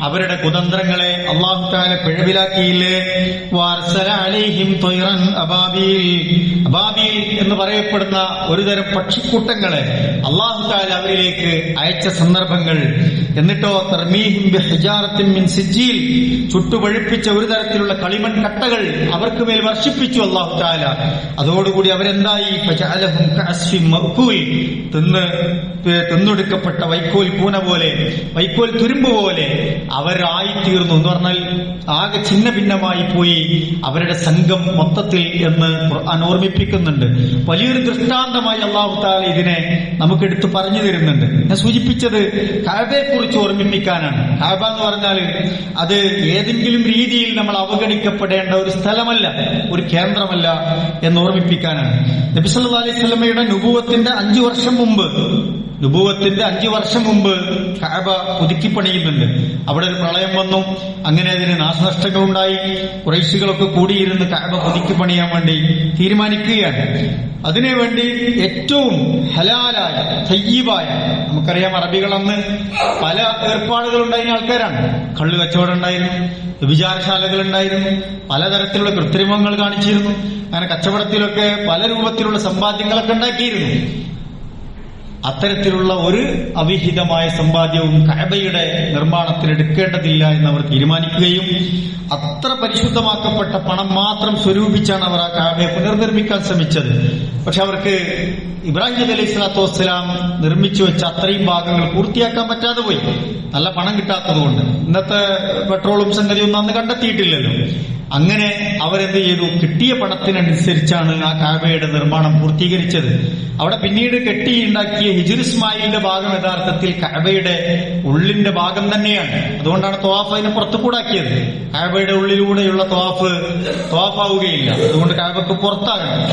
അവരുടെ കുതന്ത്രങ്ങളെ അല്ലാഹു തആല പിഴവിലാക്കിയില്ലേ? വഅർസല അലൈഹിം ത്വയ്റൻ അബാബീൽ, അബാബീൽ എന്ന് പറയപ്പെടുന്ന ഒരുതരം പക്ഷിക്കൂട്ടങ്ങളെ അല്ലാഹു തആല അവരിലേക്ക് അയച്ച സന്ദർഭങ്ങൾ. എന്നിട്ടോ തർമീഹിം ബിഹിജാറത്തിൻ മിൻ സിജ്ജീൽ, ചുട്ടുപഴുപ്പിച്ച ഒരു തരത്തിലുള്ള കളിമൺ കട്ടകൾ അവർക്ക് മേൽ വർഷിപ്പിച്ചു അല്ലാഹു തആല. അതോടുകൂടി അവരെന്തായി? ഫജഅലഹും കഅസ്ഫിൻ മഅകൂൽ, തിന്നൊടുക്കപ്പെട്ട വൈക്കോൽ പൂന പോലെ, വൈക്കോൽ തുരുമ്പ് പോലെ അവരായിത്തീർന്നു എന്ന് പറഞ്ഞാൽ ആകെ ഛിന്ന ഭിന്നമായി പോയി അവരുടെ സംഘം മൊത്തത്തിൽ എന്ന് ഖുർആൻ ഓർമ്മിപ്പിക്കുന്നുണ്ട്. വലിയൊരു ദൃഷ്ടാന്തമായി അല്ലാഹു തആല ഇതിനെ നമുക്ക് എടുത്തു പറഞ്ഞു തരുന്നുണ്ട്. ഞാൻ സൂചിപ്പിച്ചത് കഅബയെ കുറിച്ച് ഓർമ്മിപ്പിക്കാനാണ്. കഅബ എന്ന് പറഞ്ഞാൽ അത് ഏതെങ്കിലും രീതിയിൽ നമ്മൾ അവഗണിക്കപ്പെടേണ്ട ഒരു സ്ഥലമല്ല, ഒരു കേന്ദ്രമല്ല എന്ന് ഓർമ്മിപ്പിക്കാനാണ്. നബി സല്ലല്ലാഹു അലൈഹി വസല്ലമയുടെ നുബുവത്തിന്റെ 5 വർഷം മുമ്പ് കഅബ പുതുക്കി പണിയുന്നുണ്ട്. അവിടെ ഒരു പ്രളയം വന്നു, അങ്ങനെ അതിന് നാശനഷ്ടങ്ങൾ ഉണ്ടായി. ഖുറൈശികളൊക്കെ കൂടിയിരുന്ന് കഅബ പുതുക്കി പണിയാൻ വേണ്ടി തീരുമാനിക്കുകയാണ്. അതിനുവേണ്ടി ഏറ്റവും ഹലാലായ തയ്യിബായ, നമുക്കറിയാം അറബികൾ അന്ന് പല ഏർപ്പാടുകൾ ഉണ്ടായിരുന്ന ആൾക്കാരാണ്. കള്ളു കച്ചവടം ഉണ്ടായിരുന്നു, വ്യഭിചാരശാലകൾ ഉണ്ടായിരുന്നു, പലതരത്തിലുള്ള കൃത്രിമങ്ങൾ കാണിച്ചിരുന്നു. അങ്ങനെ കച്ചവടത്തിലൊക്കെ പല രൂപത്തിലുള്ള സമ്പാദ്യങ്ങളൊക്കെ ഉണ്ടാക്കിയിരുന്നു. അത്തരത്തിലുള്ള ഒരു അവിഹിതമായ സമ്പാദ്യവും കഅബയുടെ നിർമ്മാണത്തിൽ എടുക്കേണ്ടതില്ല എന്ന് അവർ തീരുമാനിക്കുകയും അത്ര പരിശുദ്ധമാക്കപ്പെട്ട പണം മാത്രം സ്വരൂപിച്ചാണ് അവർ ആ കഅബയെ പുനർനിർമ്മിക്കാൻ ശ്രമിച്ചത്. പക്ഷെ അവർക്ക് ഇബ്രാഹിം നബി അലൈഹി സ്വലാത്തു വസ്സലാം നിർമ്മിച്ചു വെച്ച അത്രയും ഭാഗങ്ങൾ പൂർത്തിയാക്കാൻ പറ്റാതെ പോയി, നല്ല പണം കിട്ടാത്തതുകൊണ്ട്. ഇന്നത്തെ പെട്രോളും സംഗതിയൊന്നും അന്ന് കണ്ടെത്തിയിട്ടില്ലല്ലോ. അങ്ങനെ അവരെന്ത് ചെയ്തു? കിട്ടിയ പണത്തിനനുസരിച്ചാണ് ആ കഅബയുടെ നിർമ്മാണം പൂർത്തീകരിച്ചത്. അവിടെ പിന്നീട് കെട്ടിയുണ്ടാക്കിയ ഹിജ്ർ ഇസ്മായിലിന്റെ ഭാഗം യഥാർത്ഥത്തിൽ കഅബയുടെ ഉള്ളിന്റെ ഭാഗം തന്നെയാണ്. അതുകൊണ്ടാണ് തവാഫ് അതിനെ പുറത്തു കൂടാക്കിയത്. കഅബയുടെ ഉള്ളിലൂടെയുള്ള തവാഫാവുകയില്ല, അതുകൊണ്ട് കഅബക്ക് പുറത്താകണം.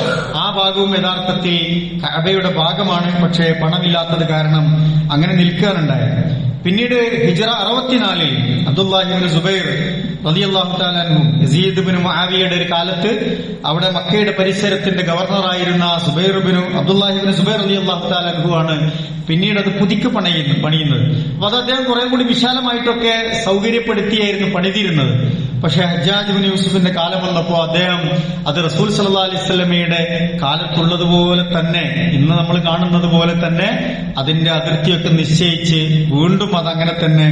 ആ ഭാഗവും യഥാർത്ഥത്തിൽ കഅബയുടെ ഭാഗമാണ്. പക്ഷേ പണമില്ലാത്തത് കാരണം അങ്ങനെ നിൽക്കാനുണ്ടായത്. പിന്നീട് ഹിജ്റ 64 അബ്ദുല്ലാഹി ഇബ്നു സുബൈർ റളിയല്ലാഹു തആല അൻഹു യസീദ് ഇബ്നു മുആവിയയുടെ ഒരു കാലത്ത് അവിടെ മക്കയുടെ പരിസരത്തിന്റെ ഗവർണറായിരുന്ന അബ്ദുല്ലാഹി ഇബ്നു സുബൈർ റളിയല്ലാഹു തആല അൻഹു ആണ് പിന്നീട് അത് പുതുക്കി പണിയുന്നത്. അപ്പൊ അത് അദ്ദേഹം കുറെ കൂടി വിശാലമായിട്ടൊക്കെ സൗകര്യപ്പെടുത്തിയായിരുന്നു പണിതിരുന്നത്. പക്ഷെ ഹജ്ജാജ് ഇബ്നു യൂസുഫിന്റെ കാലം വന്നപ്പോ അദ്ദേഹം അത് റസൂൽ സല്ലല്ലാഹു അലൈഹി വസല്ലമയുടെ കാലത്തുള്ളതുപോലെ തന്നെ, ഇന്ന് നമ്മൾ കാണുന്നത് പോലെ തന്നെ അതിന്റെ അതിർത്തിയൊക്കെ നിശ്ചയിച്ച് വീണ്ടും അതങ്ങനെ തന്നെ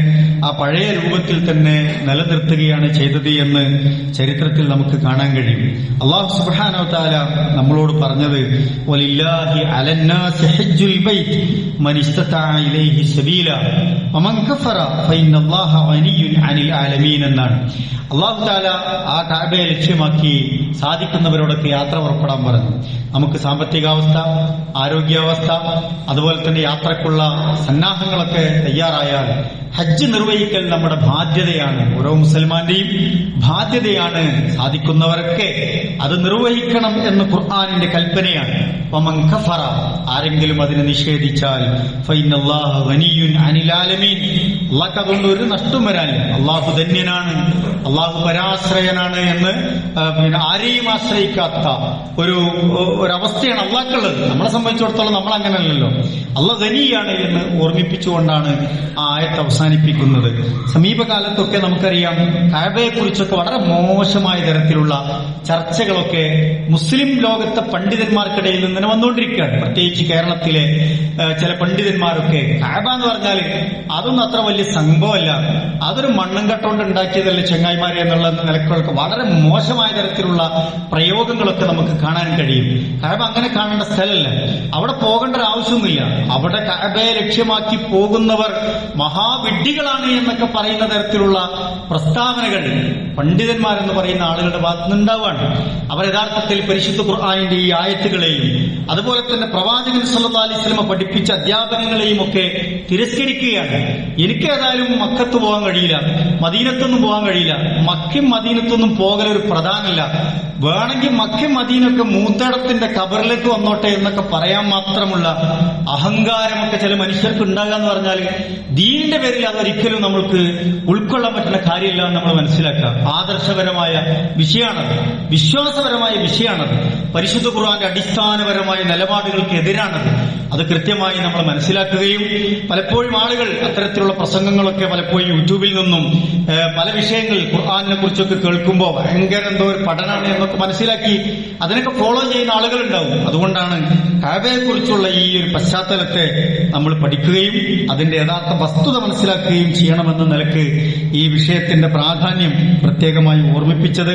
ആ പഴയ രൂപത്തിൽ തന്നെ നിലനിർത്തുകയാണ് ചെയ്തത് എന്ന് ചരിത്രത്തിൽ നമുക്ക് കാണാൻ കഴിയും. അല്ലാഹു സുബ്ഹാനഹു വ തആല നമ്മളോട് പറഞ്ഞത് വലില്ലാഹി അലന്നാസി ഹജ്ജുൽ ബൈത്ത് മൻ ഇസ്തതഅ ഇലൈഹി സബീല വമൻ കഫറ ഫഇന്നല്ലാഹ ഗനിയ്യുൻ അനിൽ ആലമീൻ എന്നാണ്. അല്ലാഹു തആല ആ കഅബയെ ലക്ഷ്യമാക്കി സാധിക്കുന്നവരോടൊക്കെ യാത്ര പുറപ്പെടാൻ പറഞ്ഞു. നമുക്ക് സാമ്പത്തികാവസ്ഥ, ആരോഗ്യാവസ്ഥ, അതുപോലെ തന്നെ യാത്രക്കുള്ള സന്നാഹങ്ങളൊക്കെ തയ്യാറായാൽ ഹജ്ജ് നിർവഹിക്കൽ നമ്മുടെ ബാധ്യതയാണ്, ഓരോ മുസൽമാന്റെയും ബാധ്യതയാണ്. സാധിക്കുന്നവരൊക്കെ അത് നിർവഹിക്കണം എന്ന് ഖുർആനിന്റെ കൽപ്പനയാണ്. വമൻ കഫറ, ആരെങ്കിലും അതിനെ നിഷേധിച്ചാൽ ഫഇന്നല്ലാഹ ഗനിയ്യുൻ അനിൽ ആലമീൻ, അല്ലാഹു അതുകൊണ്ട് ഒരു നഷ്ടം വരാനില്ല. അല്ലാഹു ധന്യനാണ്, അല്ലാഹു പരാശ്രയനാണ് എന്ന് ആരെയും ആശ്രയിക്കാത്ത ഒരവസ്ഥയാണ് അല്ലാഹുള്ളത്. നമ്മളെ സംബന്ധിച്ചിടത്തോളം നമ്മൾ അങ്ങനെയല്ലല്ലോ. അല്ലാഹു ഗനിയാണ് എന്ന് ഓർമ്മിപ്പിച്ചുകൊണ്ടാണ് ആ ആയത്ത് അവസാനിപ്പിക്കുന്നത്. സമീപകാലത്തൊക്കെ നമുക്കറിയാം കഅബയെ കുറിച്ചൊക്കെ വളരെ മോശമായ തരത്തിലുള്ള ചർച്ചകളൊക്കെ മുസ്ലിം ലോകത്തെ പണ്ഡിതന്മാർക്കിടയിൽ നിന്ന് വന്നുകൊണ്ടിരിക്കുകയാണ്. പ്രത്യേകിച്ച് കേരളത്തിലെ ചില പണ്ഡിതന്മാരൊക്കെ കഅബ എന്ന് പറഞ്ഞാൽ അതൊന്നും അത്ര വലിയ സംഭവമല്ല, അതൊരു മണ്ണും കട്ടുകൊണ്ട് ഉണ്ടാക്കിയതല്ലേ ചെങ്ങായിമാരെ എന്നുള്ള നിലക്കൊക്കെ വളരെ മോശമായ തരത്തിലുള്ള പ്രയോഗങ്ങളൊക്കെ നമുക്ക് കാണാൻ കഴിയും. കഅബ അങ്ങനെ കാണേണ്ട സ്ഥലമല്ല, അവിടെ പോകേണ്ട ഒരു ആവശ്യമൊന്നുമില്ല. അവിടെ കഅബയെ ലക്ഷ്യമാക്കി പോകുന്നവർ മഹാവിഡ്ഢികളാണ് എന്നൊക്കെ പറയുന്ന തരത്തിലുള്ള പ്രസ്താവനകൾ പണ്ഡിതന്മാരെന്ന് പറയുന്ന ആളുകളുടെ ഭാഗത്ത് നിന്നുണ്ടാവുകയാണ്. അവർ യഥാർത്ഥത്തിൽ പരിശുദ്ധ ഖുർആനിന്റെ ഈ ആയത്തുകളെയും അതുപോലെ തന്നെ പ്രവാചകൻ സല്ലല്ലാഹു അലൈഹി വസല്ലം പഠിപ്പിച്ച അധ്യാപനങ്ങളെയും ഒക്കെ തിരസ്കരിക്കുകയാണ്. എനിക്ക് ഏതായാലും മക്കത്ത് പോകാൻ കഴിയില്ല, മദീനത്തൊന്നും പോകാൻ കഴിയില്ല, മക്കയും മദീനത്തൊന്നും പോകൽ ഒരു പ്രധാനമല്ല, വേണമെങ്കിൽ മക്കയും മദീനൊക്കെ മൂത്തേടത്തിന്റെ ഖബറിലേക്ക് വന്നോട്ടെ എന്നൊക്കെ പറയാൻ മാത്രമുള്ള അഹങ്കാരമൊക്കെ ചില മനുഷ്യർക്ക് ഉണ്ടാകുക എന്ന് പറഞ്ഞാൽ ദീനിന്റെ പേരിൽ അതൊരിക്കലും നമ്മൾക്ക് ഉൾക്കൊള്ളാൻ പറ്റുന്ന കാര്യമില്ല എന്ന് നമ്മൾ മനസ്സിലാക്കുക. ആദർശപരമായ വിഷയമാണത്, വിശ്വാസപരമായ വിഷയമാണത്, പരിശുദ്ധ ഖുർആന്റെ അടിസ്ഥാനപരമായ നിലപാടുകൾക്ക് എതിരാണത്. അത് കൃത്യമായി നമ്മൾ മനസ്സിലാക്കുകയും പലപ്പോഴും ആളുകൾ അത്തരത്തിലുള്ള പ്രസംഗങ്ങളൊക്കെ പലപ്പോഴും യൂട്യൂബിൽ നിന്നും പല വിഷയങ്ങൾ ഖുർആനിനെ കുറിച്ചൊക്കെ കേൾക്കുമ്പോൾ ഭയങ്കര എന്തോ ഒരു പഠനമാണ് എന്നൊക്കെ മനസ്സിലാക്കി അതിനൊക്കെ ഫോളോ ചെയ്യുന്ന ആളുകളുണ്ടാവും. അതുകൊണ്ടാണ് കഅബയെ കുറിച്ചുള്ള ഈ ഒരു പശ്ചാത്തലത്തെ നമ്മൾ പഠിക്കുകയും അതിന്റെ യഥാർത്ഥ വസ്തുത മനസ്സിലാക്കുകയും ചെയ്യണമെന്ന നിലക്ക് ഈ വിഷയത്തിന്റെ പ്രാധാന്യം പ്രത്യേകമായി ഓർമ്മിപ്പിച്ചത്.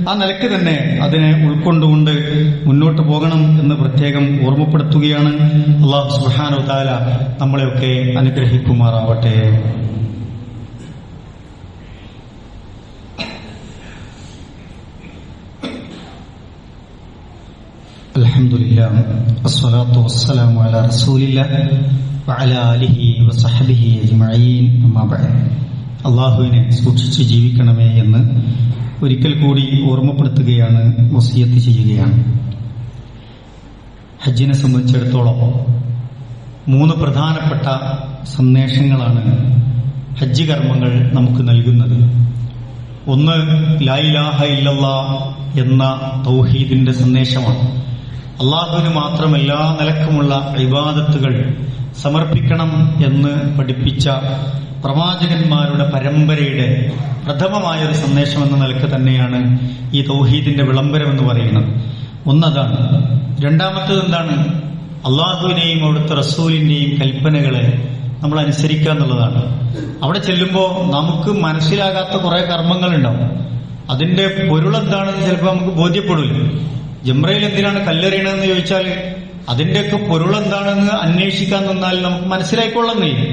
ആ നിലക്ക് തന്നെ അതിനെ ഉൾക്കൊണ്ടുകൊണ്ട് മുന്നോട്ട് പോകണം എന്ന് പ്രത്യേകം ഓർമ്മപ്പെടുത്തുകയാണ്. അല്ലാഹു സുബ്ഹാനഹു വ തആല നമ്മളെയൊക്കെ അനുഗ്രഹിക്കുമാറാവട്ടെ. അൽഹംദുലില്ലാഹ് വസ്സലാത്തു വസ്സലാമു അലാ റസൂലില്ലാഹ് വഅലാ ആലിഹി വസഹ്ബിഹി അജ്മഈൻ. അമ്മാ ബഅദ്. അല്ലാഹുവിനെ സൂക്ഷിച്ച് ജീവിക്കണമേ എന്ന് ഒരിക്കൽ കൂടി ഓർമ്മപ്പെടുത്തുകയാണ്, വസിയത്ത് ചെയ്യുകയാണ്. ഹജ്ജിനെ സംബന്ധിച്ചിടത്തോളം 3 പ്രധാനപ്പെട്ട സന്ദേശങ്ങളാണ് ഹജ്ജ് കർമ്മങ്ങൾ നമുക്ക് നൽകുന്നത്. ഒന്ന്, ലാ ഇലാഹ ഇല്ലല്ലാഹ് എന്ന തൗഹീദിന്റെ സന്ദേശമാണ്. അള്ളാഹുവിന് മാത്രം എല്ലാ നിലക്കുമുള്ള ഇബാദത്തുകൾ സമർപ്പിക്കണം എന്ന് പഠിപ്പിച്ച പ്രവാചകന്മാരുടെ പരമ്പരയുടെ പ്രഥമമായൊരു സന്ദേശം എന്ന നിലക്ക് തന്നെയാണ് ഈ തൗഹീദിന്റെ വിളംബരം എന്ന് പറയുന്നത്. ഒന്നതാണ്. രണ്ടാമത്തേത് എന്താണ്? അള്ളാഹുവിനെയും അവിടുത്തെ റസൂലിന്റെയും കൽപ്പനകളെ നമ്മൾ അനുസരിക്കുക എന്നുള്ളതാണ്. അവിടെ ചെല്ലുമ്പോൾ നമുക്ക് മനസ്സിലാകാത്ത കുറെ കർമ്മങ്ങളുണ്ടാവും. അതിന്റെ പൊരുളെന്താണെന്ന് ചിലപ്പോൾ നമുക്ക് ബോധ്യപ്പെടില്ല. ജംറയിൽ എന്തിനാണ് കല്ലെറിയണമെന്ന് ചോദിച്ചാൽ അതിന്റെയൊക്കെ പൊരുളെന്താണെന്ന് അന്വേഷിക്കാൻ നിന്നാൽ നമുക്ക് മനസ്സിലായിക്കൊള്ളുന്നില്ല.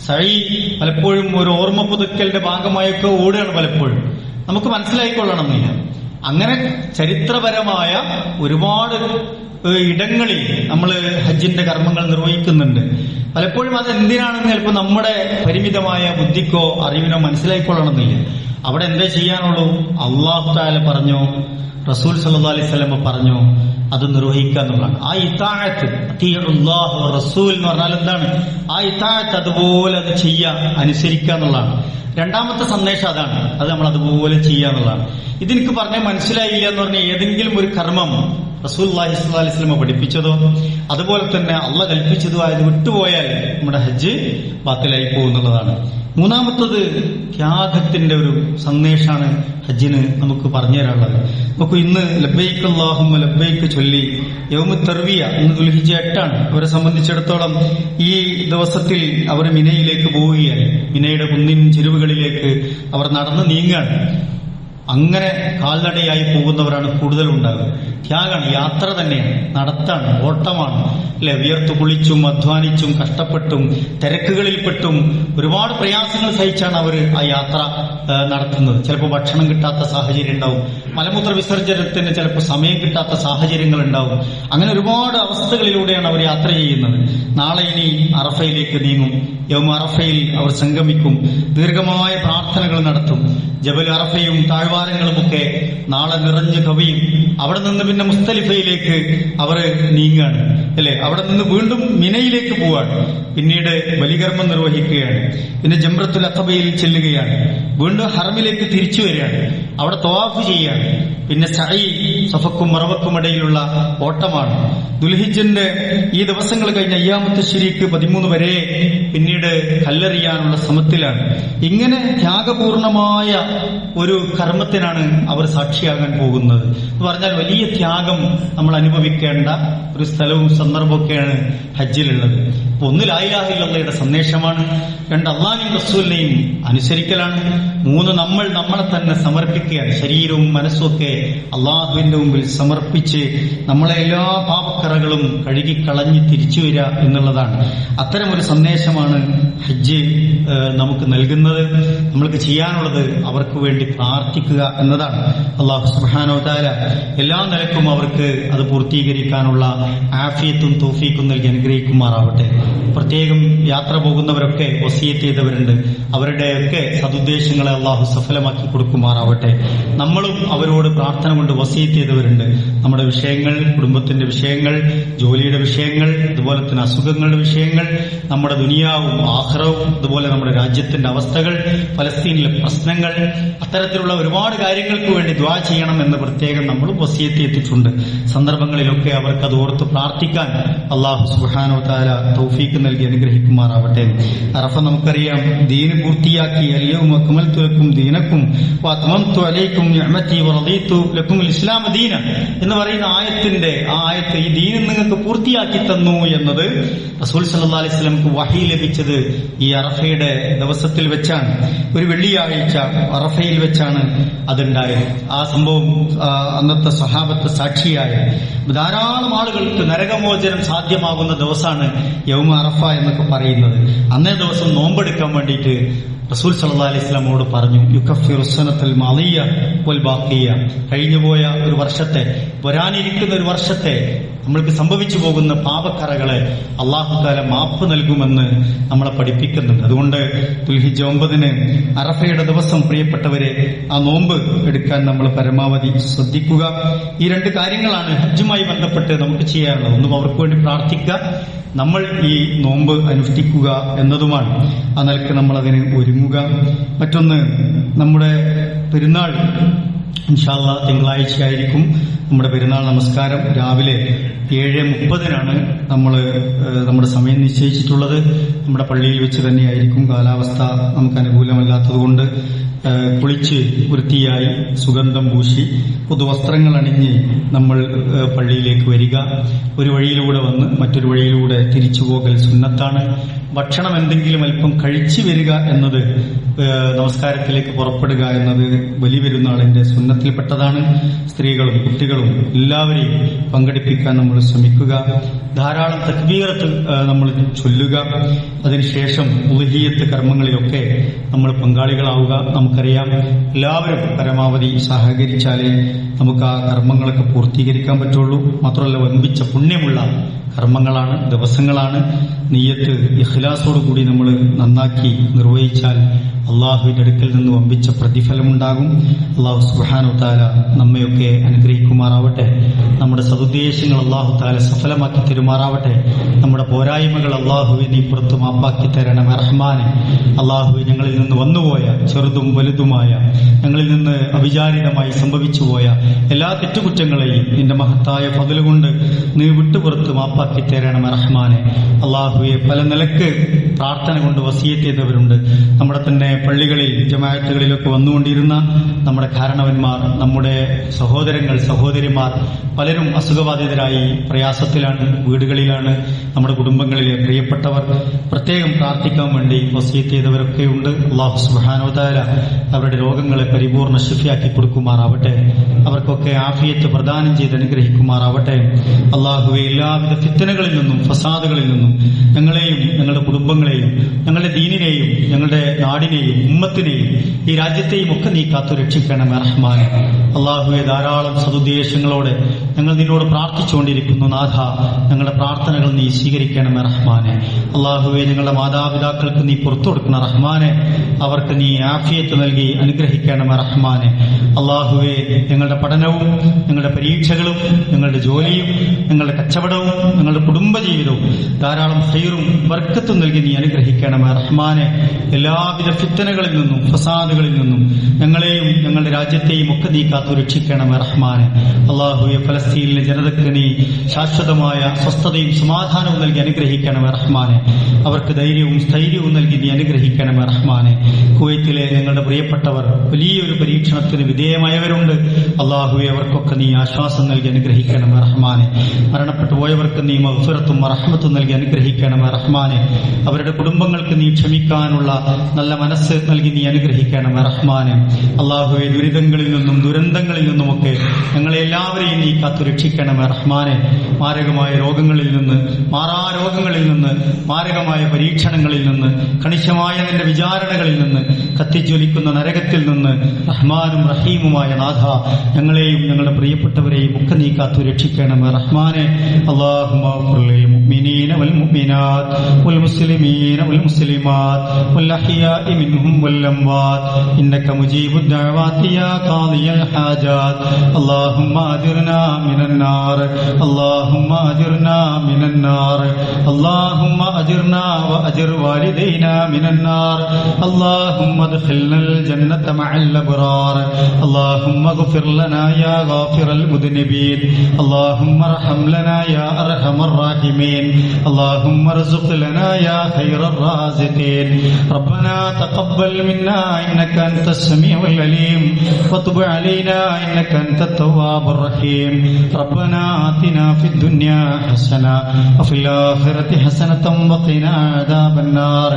സഈ പലപ്പോഴും ഒരു ഓർമ്മ പുതുക്കലിന്റെ ഭാഗമായൊക്കെ ഓടുകയാണ്, പലപ്പോഴും നമുക്ക് മനസ്സിലായിക്കൊള്ളണമെന്നില്ല. അങ്ങനെ ചരിത്രപരമായ ഒരുപാട് ഇടങ്ങളിൽ നമ്മൾ ഹജ്ജിന്റെ കർമ്മങ്ങൾ നിർവഹിക്കുന്നുണ്ട്. പലപ്പോഴും അത് എന്തിനാണെന്ന് ചിലപ്പോൾ നമ്മുടെ പരിമിതമായ ബുദ്ധിക്കോ അറിവിനോ മനസ്സിലായിക്കൊള്ളണമെന്നില്ല. അവിടെ എന്താ ചെയ്യാനുള്ളൂ? അല്ലാഹു തആല പറഞ്ഞു, റസൂൽ സല്ലല്ലാഹു അലൈഹി വസല്ലം പറഞ്ഞു, അത് നിർവഹിക്കുക എന്നുള്ളതാണ്. ആ ഇതാഅത്ത് അത്തീഉല്ലാഹ് വറസൂൽ എന്ന് പറഞ്ഞാൽ എന്താണ്? ആ ഇതാഅത്ത് അതുപോലെ അത് ചെയ്യുക, അനുസരിക്കുക എന്നുള്ളതാണ്. രണ്ടാമത്തെ സന്ദേശം അതാണ്, അത് നമ്മൾ അതുപോലെ ചെയ്യുക എന്നുള്ളതാണ്. ഇതെനിക്ക് പറഞ്ഞാൽ മനസ്സിലായില്ല എന്ന് പറഞ്ഞാൽ ഏതെങ്കിലും ഒരു കർമ്മം റസൂലുള്ളാഹി സ്വല്ലല്ലാഹു അലൈഹി വസല്ലം പഠിപ്പിച്ചതോ അതുപോലെ തന്നെ അള്ളാഹ് കൽപ്പിച്ചതോ ആയത് വിട്ടുപോയാൽ നമ്മുടെ ഹജ്ജ് ബാത്തിലായി പോകുന്നുള്ളതാണ്. മൂന്നാമത്തത് ത്യാഗത്തിന്റെ ഒരു സന്ദേശമാണ് ഹജ്ജിന് നമുക്ക് പറഞ്ഞു തരാനുള്ളത്. നമുക്ക് ഇന്ന് ലബ്ബൈക്ക് അല്ലാഹുമ്മ ലബ്ബൈക്ക് ചൊല്ലി യൗമു തർവിയ, ഇന്ന് ദുൽഹിജ്ജ 8 അവരെ സംബന്ധിച്ചിടത്തോളം ഈ ദിവസത്തിൽ അവർ മിനയിലേക്ക് പോവുകയാണ്. മിനയുടെ കുന്നിൻ ചെരുവുകളിലേക്ക് അവർ നടന്ന് നീങ്ങുകയാണ്. അങ്ങനെ കാൽനടയായി പോകുന്നവരാണ് കൂടുതലുണ്ടാകുക. ത്യാഗമാണ്, യാത്ര തന്നെയാണ്, നടത്താണ്, ഓട്ടമാണ് അല്ലെ. വിയർത്തു കുളിച്ചും അധ്വാനിച്ചും കഷ്ടപ്പെട്ടും തിരക്കുകളിൽപ്പെട്ടും ഒരുപാട് പ്രയാസങ്ങൾ സഹിച്ചാണ് അവർ ആ യാത്ര നടത്തുന്നത്. ചിലപ്പോൾ ഭക്ഷണം കിട്ടാത്ത സാഹചര്യം ഉണ്ടാവും, മലമൂത്ര വിസർജനത്തിന് ചിലപ്പോൾ സമയം കിട്ടാത്ത സാഹചര്യങ്ങൾ ഉണ്ടാവും. അങ്ങനെ ഒരുപാട് അവസ്ഥകളിലൂടെയാണ് അവർ യാത്ര ചെയ്യുന്നത്. നാളെ ഇനി അറഫയിലേക്ക് നീങ്ങും. യൗമ അറഫയിൽ അവർ സംഗമിക്കും, ദീർഘമായ പ്രാർത്ഥനകൾ നടത്തും. ജബൽ അറഫയും താഴ്വാരങ്ങളുമൊക്കെ നാളെ നിറഞ്ഞു കവിയും. അവിടെ നിന്ന് പിന്നെ മുസ്തലിഫയിലേക്ക് അവർ നീങ്ങുകയാണ് അല്ലെ. അവിടെ നിന്ന് വീണ്ടും മിനയിലേക്ക് പോവാണ്. പിന്നീട് ബലികർമ്മം നിർവഹിക്കുകയാണ്. പിന്നെ ജംറത്തുൽ അഖബയിൽ ചെല്ലുകയാണ്. വീണ്ടും ഹറമിലേക്ക് തിരിച്ചു വരികയാണ്. അവിടെ തവാഫ് ചെയ്യാണ്. പിന്നെ സഈ, സഫക്കും മറവക്കും ഇടയിലുള്ള ഓട്ടമാണ്. ദുൽഹിജ്ജന്റെ ഈ ദിവസങ്ങൾ കഴിഞ്ഞ അയ്യാമത്തെ ശരീക്ക് 13 വരെ പിന്നീട് കല്ലെറിയാനുള്ള ശ്രമത്തിലാണ്. ഇങ്ങനെ ത്യാഗപൂർണമായ ഒരു കർമ്മത്തിനാണ് അവർ സാക്ഷിയാകാൻ പോകുന്നത്. എന്ന് പറഞ്ഞാൽ വലിയ ത്യാഗം നമ്മൾ അനുഭവിക്കേണ്ട ഒരു സ്ഥലവും സന്ദർഭമൊക്കെയാണ് ഹജ്ജിലുള്ളത്. അപ്പൊ ഒന്ന് ലാ ഇലാഹ ഇല്ലല്ലാഹയുടെ സന്ദേശമാണ്, 2 അല്ലാഹുവിനെയും റസൂലിനെയും അനുസരിക്കലാണ്, 3 നമ്മൾ നമ്മളെ തന്നെ സമർപ്പിക്കുകയാണ്. ശരീരവും മനസ്സുമൊക്കെ അള്ളാഹുവിന്റെ മുമ്പിൽ സമർപ്പിച്ച് നമ്മളെ എല്ലാ പാപക്കറകളും കഴുകിക്കളഞ്ഞ് തിരിച്ചു വരിക എന്നുള്ളതാണ്. അത്തരമൊരു സന്ദേശമാണ് ഹജ്ജ് നമുക്ക് നൽകുന്നത്. നമ്മൾക്ക് ചെയ്യാനുള്ളത് അവർക്ക് വേണ്ടി പ്രാർത്ഥിക്കുക എന്നതാണ്. അല്ലാഹു സുബ്ഹാനഹു വ തആല എല്ലാ നിലക്കും അവർക്ക് അത് പൂർത്തീകരിക്കാനുള്ള ആഫിയത്തും തൗഫീഖും നൽകി അനുഗ്രഹിക്കുമാറാവട്ടെ. പ്രത്യേകം യാത്ര പോകുന്നവരൊക്കെ വസിയത്ത് ചെയ്തവരുണ്ട്, അവരുടെയൊക്കെ സതുദ്ദേശങ്ങളെ അള്ളാഹു സഫലമാക്കി കൊടുക്കുമാറാവട്ടെ. നമ്മളും അവരോട് പ്രാർത്ഥന കൊണ്ട് വസിയത്ത് ചെയ്തവരുണ്ട്. നമ്മുടെ വിഷയങ്ങൾ, കുടുംബത്തിന്റെ വിഷയങ്ങൾ, ജോലിയുടെ വിഷയങ്ങൾ, അതുപോലെ തന്നെ അസുഖങ്ങളുടെ വിഷയങ്ങൾ, നമ്മുടെ ദുനിയാവും ആഖിറവും, അതുപോലെ നമ്മുടെ രാജ്യത്തിന്റെ അവസ്ഥകൾ, ഫലസ്തീനിലെ പ്രശ്നങ്ങൾ, അത്തരത്തിലുള്ള ഒരുപാട് കാര്യങ്ങൾക്ക് വേണ്ടി ദുആ ചെയ്യണം എന്ന് പ്രത്യേകം നമ്മളും വസിയത്ത് ചെയ്തിട്ടുണ്ട്. സന്ദർഭങ്ങളിലൊക്കെ അവർക്ക് അത് ഓർത്ത് പ്രാർത്ഥിക്കാൻ അല്ലാഹു സുബ്ഹാനഹു വ തആല തൗഫീഖ് നൽകി അനുഗ്രഹിക്കുമാറാവട്ടെ. അറഫ നമുക്കറിയാം, ദീന് പൂർത്തിയാക്കി അൽയൗമ അക്മൽതു ലക്കും ദീനക്കും വഅത്മംതു അലൈക്കും നിഅമതി വറദീതു ലക്കും ഇസ്ലാമ ദീന എന്ന് പറയുന്ന ആ ആയത്ത് ഈ ദീൻ നിങ്ങൾക്ക് പൂർത്തിയാക്കി തന്നു എന്നത് റസൂൽ സല്ലല്ലാഹു അലൈഹി വസല്ലമക്ക് വഹി ലഭിച്ചത് ഈ അറഫയുടെ ദിവസത്തിൽ വെച്ചാണ്. ഒരു വെള്ളിയാഴ്ച അറഫയിൽ വെച്ചാണ് അതുണ്ടായത്. ആ സംഭവം അന്നത്തെ സ്വഹാബത്ത് സാക്ഷിയായ ധാരാളം ആളുകൾക്ക് നരകമോചനം സാധ്യമാകുന്ന ദിവസമാണ് യൗമ അറഫ എന്നൊക്കെ പറയുന്നത്. അന്നേ ദിവസം നോമ്പെടുക്കാൻ വേണ്ടിയിട്ട് റസൂൽ സല്ലല്ലാഹു അലൈഹി വസല്ലമയോട് പറഞ്ഞു, യുകഫിറു സനത്തൽ മാദിയ വൽ ബാഖിയ, കഴിഞ്ഞുപോയ ഒരു വർഷത്തെ, വരാനിരിക്കുന്ന ഒരു വർഷത്തെ, നമ്മൾക്ക് സംഭവിച്ചു പോകുന്ന പാപക്കറകളെ അല്ലാഹു തആല മാപ്പ് നൽകുമെന്ന് നമ്മളെ പഠിപ്പിക്കുന്നുണ്ട്. അതുകൊണ്ട് ദുൽഹിജ്ജ 9 അറഫയുടെ ദിവസം പ്രിയപ്പെട്ടവരെ ആ നോമ്പ് എടുക്കാൻ നമ്മൾ പരമാവധി ശ്രദ്ധിക്കുക. ഈ 2 കാര്യങ്ങളാണ് ഹജ്ജുമായി ബന്ധപ്പെട്ട് നമുക്ക് ചെയ്യാനുള്ളത്. ഒന്നും അവർക്ക് വേണ്ടി പ്രാർത്ഥിക്കുക, നമ്മൾ ഈ നോമ്പ് അനുഷ്ഠിക്കുക എന്നതുമാണ്. ആ നിലക്ക് നമ്മൾ അതിന് ഒരുങ്ങുക. മറ്റൊന്ന്, നമ്മുടെ പെരുന്നാൾ ഇൻഷാ അല്ലാഹ് തിങ്കളാഴ്ചയായിരിക്കും നമ്മുടെ പെരുന്നാൾ നമസ്കാരം. രാവിലെ 7:30 നമ്മൾ നമ്മുടെ സമയം നിശ്ചയിച്ചിട്ടുള്ളത്. നമ്മുടെ പള്ളിയിൽ വെച്ച് തന്നെയായിരിക്കും. കാലാവസ്ഥ നമുക്ക് അനുകൂലമല്ലാത്തതുകൊണ്ട് കുളിച്ച് വൃത്തിയായി സുഗന്ധം പൂശി പുതുവസ്ത്രങ്ങൾ അണിഞ്ഞ് നമ്മൾ പള്ളിയിലേക്ക് വരിക. ഒരു വഴിയിലൂടെ വന്ന് മറ്റൊരു വഴിയിലൂടെ തിരിച്ചു പോകൽ സുന്നത്താണ്. ഭക്ഷണം എന്തെങ്കിലും അല്പം കഴിച്ചു വരിക എന്നത്, നമസ്കാരത്തിലേക്ക് പുറപ്പെടുക എന്നത് വലിയ പെരുന്നാളിന്റെ സുന്നത്തിൽപ്പെട്ടതാണ്. സ്ത്രീകളും കുട്ടികളും എല്ലാവരെയും പങ്കെടുപ്പിക്കാൻ നമ്മൾ ശ്രമിക്കുക. ധാരാളം തക്ബീറത്ത് നമ്മൾ ചൊല്ലുക. അതിനുശേഷം ഉളുഹിയ്യത്ത് കർമ്മങ്ങളിലൊക്കെ നമ്മൾ പങ്കാളികളാവുക. നമുക്കറിയാം, എല്ലാവരും പരമാവധി സഹകരിച്ചാലേ നമുക്ക് ആ കർമ്മങ്ങളൊക്കെ പൂർത്തീകരിക്കാൻ പറ്റുള്ളൂ. മാത്രമല്ല, വൻപിച്ച പുണ്യമുള്ള കർമ്മങ്ങളാണ്, ദിവസങ്ങളാണ്. നിയ്യത്ത്, ഇഖ്ലാസ് ഇഖ്ലാസോടുകൂടി നമ്മൾ നന്നാക്കി നിർവഹിച്ചാൽ അള്ളാഹുവിന്റെ അടുക്കൽ നിന്ന് വമ്പിച്ച പ്രതിഫലമുണ്ടാകും. അള്ളാഹു സുബ്ഹാനഹു തആല നമ്മയൊക്കെ അനുഗ്രഹിക്കുമാറാവട്ടെ. നമ്മുടെ സദുദ്ദേശങ്ങൾ അള്ളാഹു തആല സഫലമാക്കി തരുമാറാവട്ടെ. നമ്മുടെ പോരായ്മകൾ അള്ളാഹുവെ നീ പുറത്തു മാപ്പാക്കി തരണമേ റഹ്മാനെ. അള്ളാഹുവെ ഞങ്ങളിൽ നിന്ന് വന്നുപോയ ചെറുതും വലുതുമായ, ഞങ്ങളിൽ നിന്ന് അവിചാരിതമായി സംഭവിച്ചുപോയ എല്ലാ തെറ്റുകുറ്റങ്ങളെയും നിന്റെ മഹത്തായ ഫദ്ൽ കൊണ്ട് നീ വിട്ടുപുറത്ത് മാപ്പാക്കി തരണമേ റഹ്മാനെ. അള്ളാഹുവെ പല നിലക്ക് പ്രാർത്ഥന കൊണ്ട് വസിയത്ത് ചെയ്തവരുണ്ട്. നമ്മുടെ തന്നെ പള്ളികളിൽ ജമാഅത്തുകളിലൊക്കെ വന്നുകൊണ്ടിരുന്ന നമ്മുടെ കാരണവന്മാർ, നമ്മുടെ സഹോദരങ്ങൾ, സഹോദരിമാർ പലരും അസുഖബാധിതരായി പ്രയാസത്തിലാണ്, വീടുകളിലാണ്. നമ്മുടെ കുടുംബങ്ങളിലെ പ്രിയപ്പെട്ടവർ പ്രത്യേകം പ്രാർത്ഥിക്കാൻ വേണ്ടി വസിയത്ത് ചെയ്തവരൊക്കെയുണ്ട്. അല്ലാഹു സുബ്ഹാനഹു വ തആല അവരുടെ രോഗങ്ങളെ പരിപൂർണ്ണ ശിഫയാക്കി കൊടുക്കുമാറാവട്ടെ. അവർക്കൊക്കെ ആഫിയത്ത് പ്രദാനം ചെയ്ത് അനുഗ്രഹിക്കുമാറാവട്ടെ. അല്ലാഹുവേ, എല്ലാവിധ ഫിത്നകളിൽ നിന്നും ഫസാദുകളിൽ നിന്നും ഞങ്ങളെയും ഞങ്ങളുടെ കുടുംബങ്ങളെയും ഞങ്ങളുടെ ദീനിനെയും ഞങ്ങളുടെ നാടിനെയും ഉമ്മത്തിനെയും ഈ രാജ്യത്തെയും ഒക്കെ നീ കാത്തു രക്ഷിക്കണമേ റഹ്മാനെ. അല്ലാഹുവേ, ധാരാളം സദുദ്ദേശങ്ങളോടെ ഞങ്ങൾ നിന്നോട് പ്രാർത്ഥിച്ചുകൊണ്ടിരിക്കുന്നു നാഥ. ഞങ്ങളുടെ പ്രാർത്ഥനകൾ നീ സ്വീകരിക്കണമേ റഹ്മാനെ. അല്ലാഹുവേ, ഞങ്ങളുടെ മാതാപിതാക്കൾക്ക് നീ പുറത്തു കൊടുക്കണ റഹ്മാനെ. അവർക്ക് നീ ആഫിയത്ത് നൽകി അനുഗ്രഹിക്കണമേ റഹ്മാനെ. അല്ലാഹുവേ, ഞങ്ങളുടെ പഠനവും ഞങ്ങളുടെ പരീക്ഷകളും ഞങ്ങളുടെ ജോലിയും ഞങ്ങളുടെ കച്ചവടവും ഞങ്ങളുടെ കുടുംബജീവിതവും ധാരാളം ഖൈറും ബർക്കത്തും നൽകി നീ അനുഗ്രഹിക്കണമേ റഹ്മാനെ. എല്ലാവിധ ഫിത്നകളിൽ നിന്നും ഫസാദുകളിൽ നിന്നും ഞങ്ങളെയും ഞങ്ങളുടെ രാജ്യത്തെയും ഒക്കെ നീ കാത്തു രക്ഷിക്കണമേ റഹ്മാനെ. അല്ലാഹുവേ, ഫലസ്തീനിലെ ജനതയ്ക്ക് നീ ശാശ്വതമായ സ്വസ്ഥതയും സമാധാനവും നൽകി അനുഗ്രഹിക്കണമേ റഹ്മാനെ. അവർക്ക് ധൈര്യവും സ്ഥൈര്യവും നൽകി നീ അനുഗ്രഹിക്കണമേ റഹ്മാനെ. കുവൈത്തിലെ ഞങ്ങളുടെ പ്രിയപ്പെട്ടവർ വലിയൊരു പരീക്ഷണത്തിന് വിധേയമായവരുണ്ട്. അല്ലാഹുവേ, അവർക്കൊക്കെ നീ ആശ്വാസം നൽകി അനുഗ്രഹിക്കണമേ റഹ്മാനെ. മരണപ്പെട്ടു പോയവർക്ക് നീ മഗ്ഫിറത്തും റഹ്മത്തും നൽകി അനുഗ്രഹിക്കണമേ റഹ്മാനെ. അവരുടെ കുടുംബങ്ങൾക്ക് നീ ക്ഷമിക്കാനുള്ള നല്ല മനസ്സ് നൽകി നീ അനുഗ്രഹിക്കണമേ റഹ്മാനെ. അല്ലാഹുവേ, ദുരിതങ്ങളിൽ നിന്നും ദുരന്തങ്ങളിൽ നിന്നുമൊക്കെ ഞങ്ങളെ എല്ലാവരെയും നീ കാത്തു രക്ഷിക്കണമേ റഹ്മാനെ. മാരകമായ രോഗങ്ങളിൽ നിന്ന്, മാറാരോഗങ്ങളിൽ നിന്ന്, മാരകമായ പരീക്ഷണങ്ങളിൽ നിന്ന്, കണിശമായ നിന്റെ വിചാരണകളിൽ നിന്ന്, കത്തിജ്വലിക്കുന്ന നരകത്തിൽ നിന്ന് റഹ്മാനും റഹീമുമായ നാഥ ഞങ്ങളെയും ഞങ്ങളുടെ പ്രിയപ്പെട്ടവരെയും ഒക്കെ നീ കാത്തു രക്ഷിക്കണമേ റഹ്മാനെ. അല്ലാഹുമ്മ ഗ്ഫിർ ലിൽ മുഅ്മിനീന വൽ മുഅ്മിനാത്ത് വൽ മുസ്ലിമീന വൽ മുസ്ലിമാത്ത് വൽ അഹ്യാഇ മിൻഹും വൽ അംവാത്ത് ഇന്നക മുജീബുദ് ദഅവാതി യാ ഖാദിയൽ ഹാജാത്ത്. അല്ലാഹുമ്മ അജിർനാ മിനൻ നാർ, അല്ലാഹുമ്മ അജിർനാ മിനൻ നാർ, അല്ലാഹുമ്മ അജിർനാ വ അജിർ വാലിദൈനാ മിനൻ നാർ, അല്ലാഹുമ്മ അദ്ഖിൽനൽ ജന്നത മഅൽ അബ്റാർ, അല്ലാഹുമ്മ ഗ്ഫിർ ലനാ യാ ഗാഫിറൽ മുദ്നിബീൻ, അല്ലാഹുമ്മ അർഹം ലനാ യാ അർഹമർ റഹീമീൻ, അല്ലാഹുമ്മ അർസുഖ് ലനാ യാ ഖൈറർ റാസിഖീൻ. റബ്ബനാ തഖബ്ബൽ മിന്നാ ഇന്നക അൻതസ് സമീഉൽ അലീം വതുബ് അലൈനാ ഇന്നക അൻതത് തവ്വാബുർ റഹീം. റബ്ബനാ ആതിനാ ഫിദ് ദുനിയാ ഹസന വഫിൽ ആഖിറതി ഹസനതൻ വഖിനാ അദാബൻ നാർ.